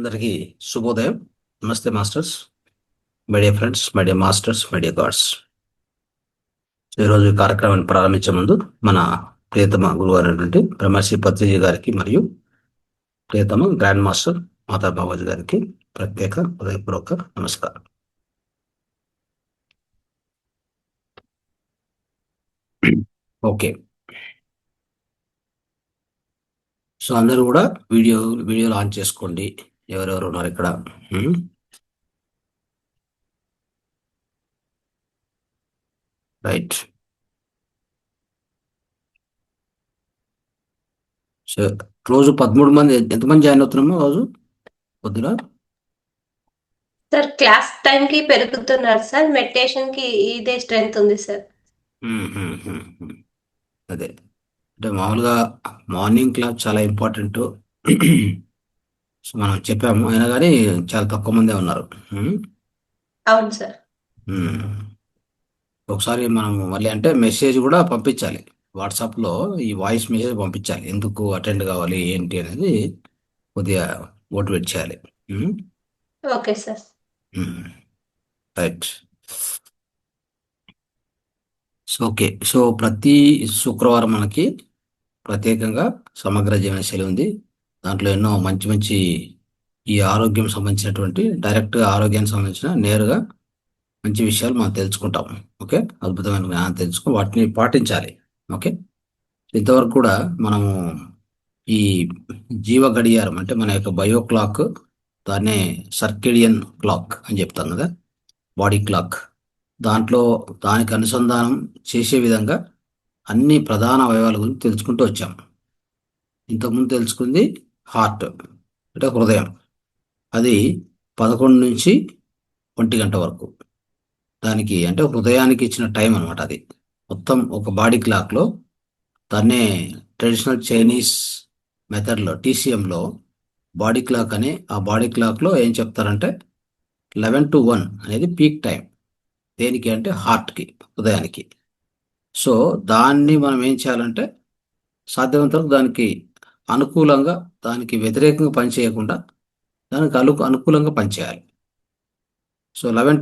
అందరికీ శుభోదయం. నమస్తే masters, my dear friends, my dear masters, my dear God's. ఈరోజు ఈ కార్యక్రమాన్ని ప్రారంభించే ముందు మన ప్రియతమ గురువు అయినటువంటి బ్రహ్మశ్రీ పత్రిజీ గారికి మరియు ప్రియతమ గ్రాండ్ మాస్టర్ మాతా బాబాజీ గారికి ప్రత్యేక హృదయపూర్వక నమస్కారం. ఓకే, సో అందరూ కూడా వీడియో లాంచ్ చేసుకోండి. ఎవరెవరు ఉన్నారు ఇక్కడ? రైట్. సో రోజు 13 మంది, ఎంతమంది జాయిన్ అవుతున్నామో రోజు పొద్దున? సార్ క్లాస్ టైం కి పెరుగుతున్నారు సార్, మెడిటేషన్ కి ఇదే స్ట్రెంగ్త్ ఉంది సార్. అదే అంటే మామూలుగా మార్నింగ్ క్లాస్ చాలా ఇంపార్టెంట్. సో మనం చెప్పాము, అయినా కానీ చాలా తక్కువ మందే ఉన్నారు. అవును సార్. ఒకసారి మనం మళ్ళీ అంటే మెసేజ్ కూడా పంపించాలి. వాట్సాప్లో ఈ వాయిస్ మెసేజ్ పంపించాలి, ఎందుకు అటెండ్ కావాలి ఏంటి అనేది కొద్దిగా మోటివేట్ చేయాలి. Okay sir. Right. Okay, so ప్రతి శుక్రవారం మనకి ప్రత్యేకంగా సమగ్ర జీవనశైలి ఉంది. దాంట్లో ఎన్నో మంచి మంచి ఈ ఆరోగ్యం సంబంధించినటువంటి డైరెక్ట్గా ఆరోగ్యానికి సంబంధించిన నేరుగా మంచి విషయాలు మనం తెలుసుకుంటాం. ఓకే, అద్భుతమైన జ్ఞానం తెలుసుకుని వాటిని పాటించాలి. ఓకే, ఇంతవరకు కూడా మనము ఈ జీవ గడియారం అంటే మన యొక్క బయో క్లాక్, దాన్నే సర్కేడియన్ క్లాక్ అని చెప్తాం కదా, బాడీ క్లాక్, దాంట్లో దానికి అనుసంధానం చేసే విధంగా అన్ని ప్రధాన అవయవాల గురించి తెలుసుకుంటూ వచ్చాం. ఇంతకుముందు తెలుసుకుంది హార్ట్ అంటే హృదయం, అది 11 నుంచి 1 గంట వరకు. దానికి అంటే హృదయానికి ఇచ్చిన టైం అనమాట. అది మొత్తం ఒక బాడీ క్లాక్లో, దాన్నే ట్రెడిషనల్ చైనీస్ మెథడ్లో టీసీఎంలో బాడీ క్లాక్ అని, ఆ బాడీ క్లాక్లో ఏం చెప్తారంటే 11 to 1 అనేది పీక్ టైం. దేనికి అంటే హార్ట్కి, హృదయానికి. సో దాన్ని మనం ఏం చేయాలంటే సాధ్యమైనంత వరకు దానికి అనుకూలంగా, దానికి వ్యతిరేకంగా పనిచేయకుండా దానికి అనుకూలంగా పనిచేయాలి. సో 11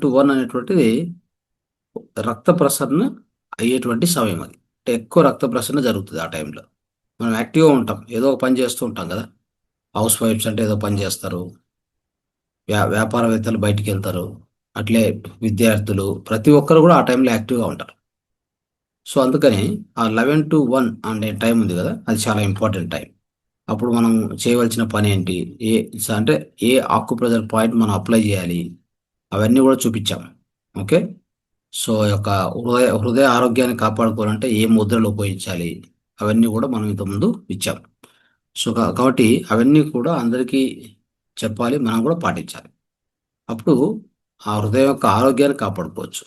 to 1 అనేటువంటిది రక్త ప్రసరణ అయ్యేటువంటి సమయం. అది అంటే ఎక్కువ రక్త ప్రసరణ జరుగుతుంది ఆ టైంలో. మనం యాక్టివ్గా ఉంటాం, ఏదో ఒక పని చేస్తూ ఉంటాం కదా. హౌస్ వైఫ్స్ అంటే ఏదో పని చేస్తారు, వ్యాపారవేత్తలు బయటికి వెళ్తారు, అట్లే విద్యార్థులు, ప్రతి ఒక్కరు కూడా ఆ టైంలో యాక్టివ్గా ఉంటారు. సో అందుకని ఆ 11 to 1 అనే టైం ఉంది కదా, అది చాలా ఇంపార్టెంట్ టైం. అప్పుడు మనం చేయవలసిన పని ఏంటి, అంటే ఏ ఆక్యుప్రెషర్ పాయింట్ మనం అప్లై చేయాలి, అవన్నీ కూడా చూపించాం. ఓకే, సో యొక్క హృదయ ఆరోగ్యాన్ని కాపాడుకోవాలంటే ఏ ముద్రలు ఉపయోగించాలి, అవన్నీ కూడా మనం ఇంతకుముందు ఇచ్చాం. సో కాబట్టి అవన్నీ కూడా అందరికీ చెప్పాలి, మనం కూడా పాటించాలి. అప్పుడు ఆ హృదయం యొక్క ఆరోగ్యాన్ని కాపాడుకోవచ్చు.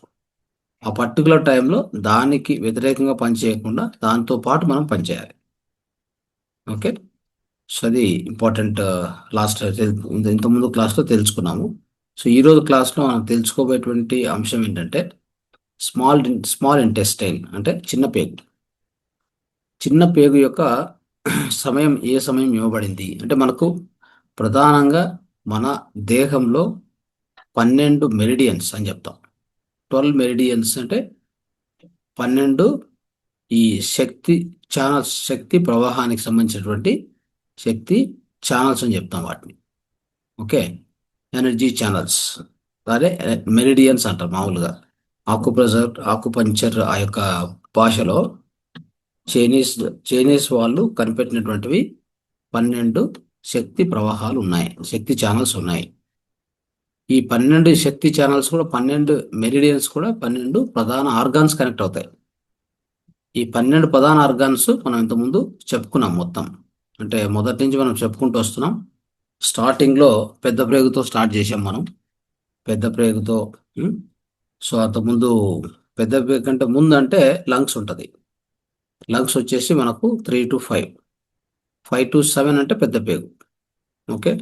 ఆ పర్టికులర్ టైంలో దానికి వ్యతిరేకంగా పనిచేయకుండా దాంతో పాటు మనం పనిచేయాలి. ఓకే, సో అది ఇంపార్టెంట్. లాస్ట్ ఇంతకుముందు క్లాస్లో తెలుసుకున్నాము. సో ఈరోజు క్లాస్లో మనం తెలుసుకోబోయేటువంటి అంశం ఏంటంటే స్మాల్ ఇంటెస్టైన్ అంటే చిన్న పేగు. చిన్న పేగు యొక్క ఏ సమయం ఇవ్వబడింది అంటే, మనకు ప్రధానంగా మన దేహంలో 12 మెరిడియన్స్ అని చెప్తాం. 12 మెరిడియన్స్ అంటే 12 ఈ శక్తి ప్రవాహానికి సంబంధించినటువంటి శక్తి ఛానల్స్ అని చెప్తాం వాటిని. ఓకే, ఎనర్జీ ఛానల్స్, అదే మెరిడియన్స్ అంటారు మామూలుగా. ఆకుపంచర్ ఆ యొక్క భాషలో చైనీస్ వాళ్ళు కనిపెట్టినటువంటివి 12 శక్తి ప్రవాహాలు ఉన్నాయి, శక్తి ఛానల్స్ ఉన్నాయి. ఈ 12 శక్తి ఛానల్స్ కూడా 12 మెరిడియన్స్ కూడా 12 ప్రధాన ఆర్గాన్స్ కనెక్ట్ అవుతాయి. ఈ 12 ప్రధాన ఆర్గాన్స్ మనం ఇంతకుముందు చెప్పుకున్నాం మొత్తం. అంటే మొదటి నుంచి మనం చెప్పుకుంటూ వస్తున్నాం. స్టార్టింగ్లో పెద్ద ప్రేగుతో స్టార్ట్ చేసాం మనం, పెద్ద ప్రేగుతో. సో అంతకుముందు పెద్ద ప్రేగు కంటే ముందు అంటే లంగ్స్ ఉంటుంది. లంగ్స్ వచ్చేసి మనకు 3 to 5, 5 to 7 అంటే పెద్ద పేగు. ఓకే,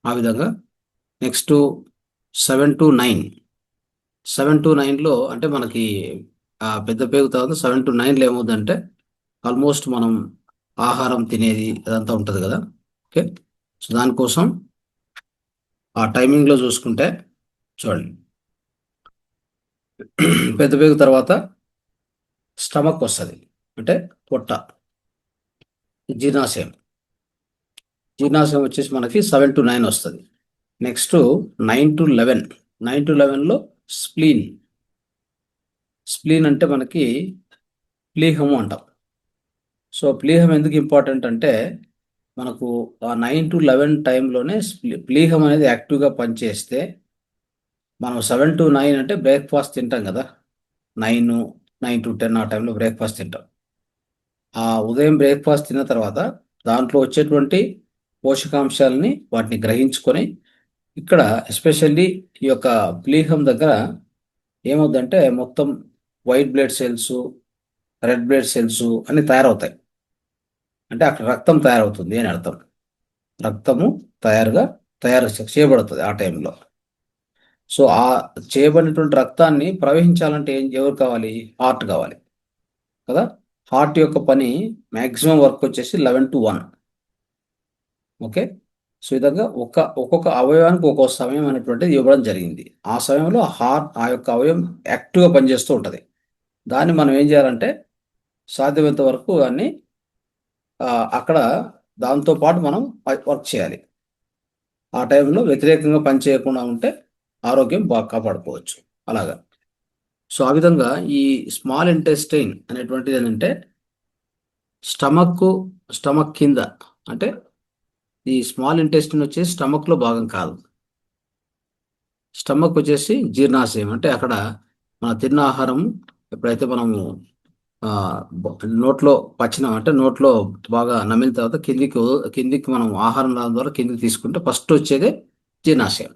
ఆ విధంగా నెక్స్ట్ 7 to 9, 7 to 9లో అంటే మనకి ఆ పెద్ద పేగు తర్వాత 7 to 9లో ఏమవుతుందంటే ఆల్మోస్ట్ మనం ఆహారం తినేది అదంతా ఉంటుంది కదా. ఓకే, సో దానికోసం ఆ టైమింగ్లో చూసుకుంటే చూడండి, పెద్ద పెద్ద తర్వాత స్టమక్ వస్తుంది, అంటే పొట్ట, జీర్ణాశయం. జీర్ణాశయం వచ్చేసి మనకి 7 to 9 వస్తుంది. Next 9 to 11. 9 to 11లో స్ప్లీన్. స్ప్లీన్ అంటే మనకి ప్లీహము అంటాం. సో ప్లీహం ఎందుకు ఇంపార్టెంట్ అంటే మనకు ఆ 9 to 11 టైంలోనే ప్లీహం అనేది యాక్టివ్గా పనిచేస్తే మనం 7 to 9 అంటే బ్రేక్ఫాస్ట్ తింటాం కదా, 9 to 10 ఆ టైంలో బ్రేక్ఫాస్ట్ తింటాం. ఆ ఉదయం బ్రేక్ఫాస్ట్ తిన్న తర్వాత దాంట్లో వచ్చేటువంటి పోషకాంశాలని వాటిని గ్రహించుకొని ఇక్కడ ఎస్పెషల్లీ ఈ యొక్క ప్లీహం దగ్గర ఏమవుతుందంటే మొత్తం white blood cells, red blood cells అన్ని తయారవుతాయి. అంటే అక్కడ రక్తం తయారవుతుంది అని అర్థం. రక్తము తయారు చేయబడుతుంది ఆ టైంలో. సో ఆ చేయబడినటువంటి రక్తాన్ని ప్రవహించాలంటే ఎవరు కావాలి? హార్ట్ కావాలి కదా. హార్ట్ యొక్క పని మ్యాక్సిమం వర్క్ వచ్చేసి 11 to 1. ఓకే. సో ఈ విధంగా ఒక్కొక్క అవయవానికి ఒక్కొక్క సమయం అనేటువంటిది ఇవ్వడం జరిగింది. ఆ సమయంలో ఆ యొక్క అవయవం యాక్టివ్గా పనిచేస్తూ ఉంటుంది. దాన్ని మనం ఏం చేయాలంటే సాధ్యమైనంత వరకు దాన్ని అక్కడ దాంతో పాటు మనం వర్క్ చేయాలి. ఆ టైంలో వ్యతిరేకంగా పనిచేయకుండా ఉంటే ఆరోగ్యం బాగా కాపాడుకోవచ్చు. అలాగా. సో ఆ విధంగా ఈ స్మాల్ ఇంటెస్టైన్ అనేటువంటిది ఏంటంటే స్టమక్ కింద, అంటే ఈ స్మాల్ ఇంటెస్టిన్ వచ్చేసి స్టమక్లో భాగం కాదు. స్టమక్ వచ్చేసి జీర్ణాశయం, అంటే అక్కడ మన తిన్న ఆహారం ఎప్పుడైతే మనము నోట్లో పచ్చినం, అంటే నోట్లో బాగా నమిలిన తర్వాత కిందికి మనం ఆహారం రావడం ద్వారా కిందికి తీసుకుంటే ఫస్ట్ వచ్చేదే జీర్ణాశయం.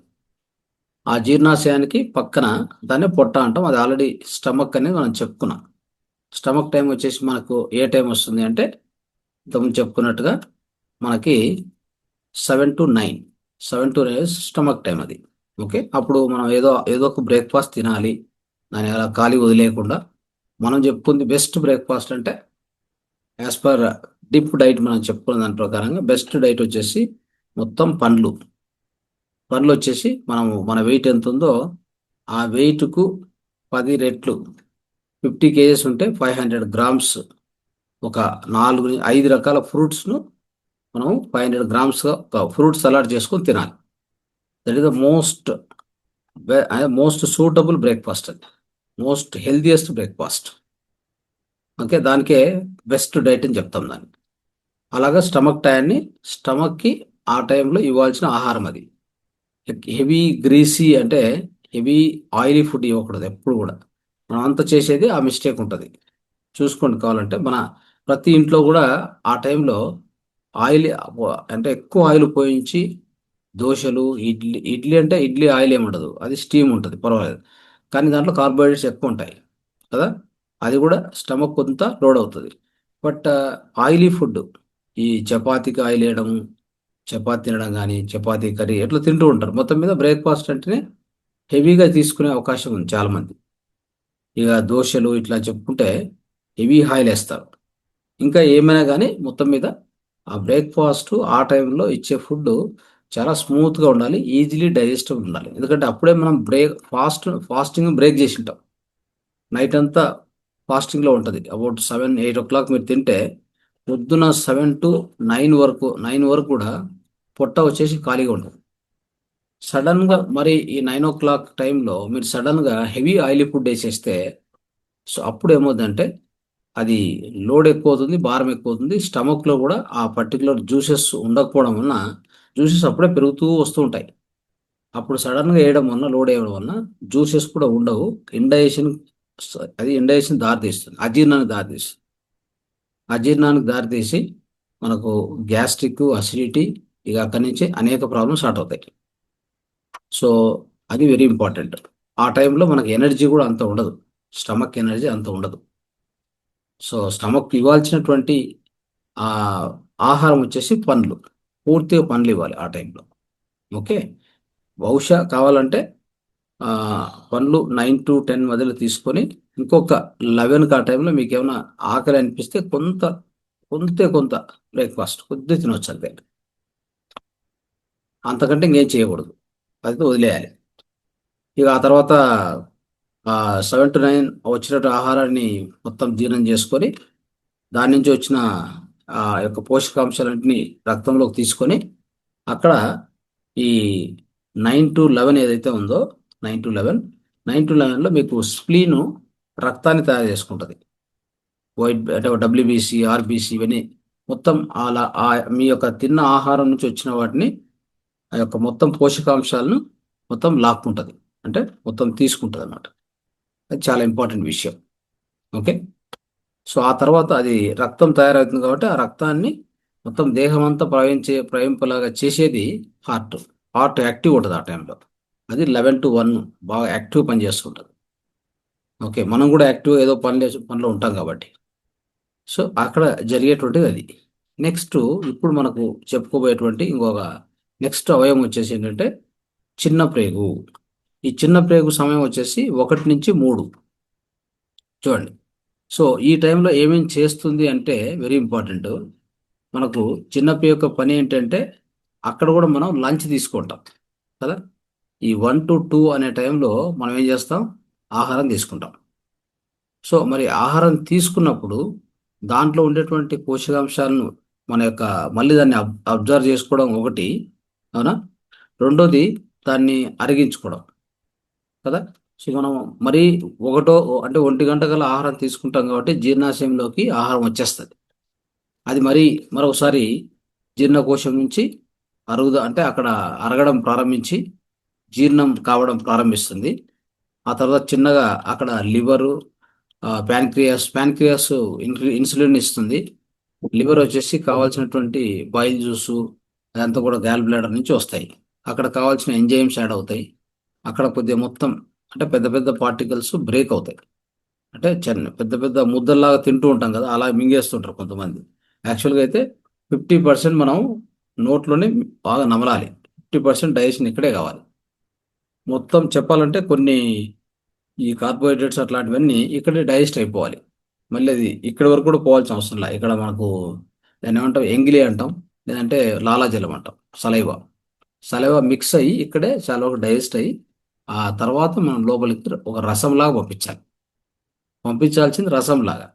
ఆ జీర్ణాశయానికి పక్కన దాన్ని పొట్ట అంటాం. అది ఆల్రెడీ స్టమక్ అనేది మనం చెప్పుకున్నాం. స్టమక్ టైం వచ్చేసి మనకు ఏ టైం వస్తుంది అంటే ఇంతకుముందు చెప్పుకున్నట్టుగా మనకి 7 to 9. 7 to 9 స్టమక్ టైం అది. ఓకే. అప్పుడు మనం ఏదో ఒక బ్రేక్ఫాస్ట్ తినాలి, దాన్ని అలా ఖాళీ వదిలేయకుండా. మనం చెప్పుకుంది బెస్ట్ బ్రేక్ఫాస్ట్ అంటే యాజ్ పర్ డిప్ డైట్ మనం చెప్పుకున్న దాని ప్రకారంగా బెస్ట్ డైట్ వచ్చేసి మొత్తం పండ్లు వచ్చేసి మన వెయిట్ ఎంత ఉందో ఆ వెయిట్కు 10 రెట్లు. 50 kgs ఉంటే 500 grams ఒక 5 రకాల ఫ్రూట్స్ను మనం 500 grams ఒక ఫ్రూట్ సలాడ్ చేసుకొని తినాలి. That is the most suitable breakfast, అది మోస్ట్ హెల్దియెస్ట్ బ్రేక్ఫాస్ట్. ఓకే. దానికే బెస్ట్ డైట్ అని చెప్తాం దాన్ని. అలాగా స్టమక్కి ఆ టైంలో ఇవ్వాల్సిన ఆహారం అది. హెవీ గ్రీసీ అంటే హెవీ ఆయిలీ ఫుడ్ ఇవ్వకూడదు ఎప్పుడు కూడా. మనం అంతా చేసేది ఆ మిస్టేక్ ఉంటుంది. చూసుకోండి కావాలంటే మన ప్రతి ఇంట్లో కూడా ఆ టైంలో ఆయిల్, అంటే ఎక్కువ ఆయిల్ పోయించి దోశలు, ఇడ్లీ అంటే ఇడ్లీ ఆయిల్ ఏముండదు, అది స్టీమ్ ఉంటుంది, పర్వాలేదు. కానీ దాంట్లో కార్బోహైడ్రేట్స్ ఎక్కువ ఉంటాయి కదా. అది కూడా స్టమక్ కొంత లోడ్ అవుతుంది. బట్ ఆయిలీ ఫుడ్, ఈ చపాతీకి ఆయిల్ వేయడము, చపాతీ తినడం కానీ, చపాతీ కర్రీ ఎట్లా తింటూ ఉంటారు. మొత్తం మీద బ్రేక్ఫాస్ట్ అంటేనే హెవీగా తీసుకునే అవకాశం ఉంది చాలామంది. ఇక దోశలు ఇట్లా చెప్పుకుంటే హెవీ ఆయిల్ వేస్తారు. ఇంకా ఏమైనా కానీ మొత్తం మీద ఆ బ్రేక్ఫాస్ట్ ఆ టైంలో ఇచ్చే ఫుడ్ చాలా స్మూత్గా ఉండాలి, ఈజీలీ డైజెస్టివ్ ఉండాలి. ఎందుకంటే అప్పుడే మనం ఫాస్టింగ్ బ్రేక్ చేసి ఉంటాం. నైట్ అంతా ఫాస్టింగ్లో ఉంటుంది. అబౌట్ 7-8 o'clock మీరు తింటే పొద్దున 7 to 9 వరకు కూడా పొట్ట వచ్చేసి ఖాళీగా ఉంటుంది. సడన్గా మరి ఈ 9 o'clock టైంలో మీరు సడన్గా హెవీ ఆయిలీ ఫుడ్ వేసేస్తే సో అప్పుడు ఏమవుతుందంటే అది లోడ్ ఎక్కువ అవుతుంది, భారం ఎక్కువ అవుతుంది. స్టమక్లో కూడా ఆ పర్టికులర్ జ్యూసెస్ ఉండకపోవడం వలన జ్యూసెస్ అప్పుడే పెరుగుతూ వస్తూ ఉంటాయి. అప్పుడు సడన్గా వేయడం వలన, లోడ్ వేయడం వలన జ్యూసెస్ కూడా ఉండవు. ఇండైజెషన్, అది ఇండైజెషన్ దారితీస్తుంది, అజీర్ణానికి దారితీసి మనకు గ్యాస్ట్రిక్, అసిడిటీ, ఇక అక్కడి నుంచి అనేక ప్రాబ్లమ్స్ స్టార్ట్ అవుతాయి. సో అది వెరీ ఇంపార్టెంట్. ఆ టైంలో మనకు ఎనర్జీ కూడా అంత ఉండదు, స్టమక్ ఎనర్జీ అంత ఉండదు. సో స్టమక్ ఇవ్వాల్సినటువంటి ఆహారం వచ్చేసి పండ్లు, పూర్తిగా పండ్లు ఇవ్వాలి ఆ టైంలో. ఓకే. బహుశా కావాలంటే పండ్లు 9 to 10 మధ్యలో తీసుకొని ఇంకొక 11కి ఆ టైంలో మీకు ఏమైనా ఆకలి అనిపిస్తే కొంత బ్రేక్ఫాస్ట్ కొద్దిగా తినొచ్చు అంతే. అంతకంటే ఇంకేం చేయకూడదు. అది వదిలేయాలి. ఇక ఆ తర్వాత 7 to 9 వచ్చినట్టు ఆహారాన్ని మొత్తం జీర్ణం చేసుకొని దాని నుంచి వచ్చిన ఆ యొక్క పోషకాంశాలన్నింటినీ రక్తంలోకి తీసుకొని అక్కడ ఈ 9 to 11 ఏదైతే ఉందో 9 to 11 మీకు స్ప్లీను రక్తాన్ని తయారు చేసుకుంటుంది. వైట్ అంటే డబ్ల్యూబీసీ, ఆర్బీసీ ఇవన్నీ మొత్తం అలా మీ యొక్క తిన్న ఆహారం నుంచి వచ్చిన వాటిని ఆ యొక్క మొత్తం పోషకాంశాలను మొత్తం లాక్కుంటుంది, అంటే మొత్తం తీసుకుంటుంది అన్నమాట. అది చాలా ఇంపార్టెంట్ విషయం. ఓకే. సో ఆ తర్వాత అది రక్తం తయారవుతుంది కాబట్టి ఆ రక్తాన్ని మొత్తం దేహం అంతా ప్రవహింపలాగా చేసేది హార్ట్. హార్ట్ యాక్టివ్ ఉంటుంది ఆ టైంలో. అది 11 to 1 బాగా యాక్టివ్ పని చేస్తుంటుంది. ఓకే, మనం కూడా యాక్టివ్ ఏదో పనిలో ఉంటాం కాబట్టి. సో అక్కడ జరిగేటువంటిది అది. నెక్స్ట్ ఇప్పుడు మనకు చెప్పుకోబోయేటువంటి ఇంకొక నెక్స్ట్ అవయవం వచ్చేసి ఏంటంటే చిన్న ప్రేగు. ఈ చిన్న ప్రేగు సమయం వచ్చేసి 1 నుంచి 3. చూడండి. సో ఈ టైంలో ఏమేం చేస్తుంది అంటే వెరీ ఇంపార్టెంట్. మనకు చిన్నప్ప యొక్క పని ఏంటంటే అక్కడ కూడా మనం లంచ్ తీసుకుంటాం కదా. ఈ 1 to 2 అనే టైంలో మనం ఏం చేస్తాం, ఆహారం తీసుకుంటాం. సో మరి ఆహారం తీసుకున్నప్పుడు దాంట్లో ఉండేటువంటి పోషకాంశాలను మన యొక్క మళ్ళీ దాన్ని అబ్జర్వ్ చేసుకోవడం ఒకటి, అవునా. రెండోది దాన్ని అరిగించుకోవడం కదా. సో మనం మరీ ఒకటో అంటే 1 గంట గల ఆహారం తీసుకుంటాం కాబట్టి జీర్ణాశయంలోకి ఆహారం వచ్చేస్తుంది. అది మరి మరొకసారి జీర్ణకోశం నుంచి అంటే అక్కడ అరగడం ప్రారంభించి జీర్ణం కావడం ప్రారంభిస్తుంది. ఆ తర్వాత చిన్నగా అక్కడ లివరు, ప్యాన్క్రియాస్ ఇన్సులిన్ ఇస్తుంది. లివర్ వచ్చేసి కావాల్సినటువంటి బాయిల్ జ్యూసు అదంతా కూడా గ్యాల్ బ్లాడర్ నుంచి వస్తాయి. అక్కడ కావాల్సిన ఎంజైమ్స్ యాడ్ అవుతాయి. అక్కడ కొద్దిగా మొత్తం అంటే పెద్ద పెద్ద పార్టికల్స్ బ్రేక్ అవుతాయి. అంటే పెద్ద పెద్ద ముద్దల్లాగా తింటూ ఉంటాం కదా, అలా మింగేస్తుంటారు కొంతమంది. యాక్చువల్గా అయితే 50% మనం నోట్లోనే బాగా నమలాలి. 50% డైజెషన్ ఇక్కడే కావాలి. మొత్తం చెప్పాలంటే కొన్ని ఈ కార్బోహైడ్రేట్స్ అట్లాంటివన్నీ ఇక్కడే డైజెస్ట్ అయిపోవాలి. మళ్ళీ అది ఇక్కడి వరకు కూడా పోవాల్సిన అవసరం లేదు. ఇక్కడ మనకు దాన్ని ఏమంటాం, ఎంగిలి అంటాం, లేదంటే లాలాజలం అంటాం. సలైవా సలైవా మిక్స్ అయ్యి ఇక్కడే చాలా వరకు డైజెస్ట్ అయ్యి ఆ తర్వాత మనం లోపలికి ఒక రసంలాగా పంపించాల్సింది రసంలాగా,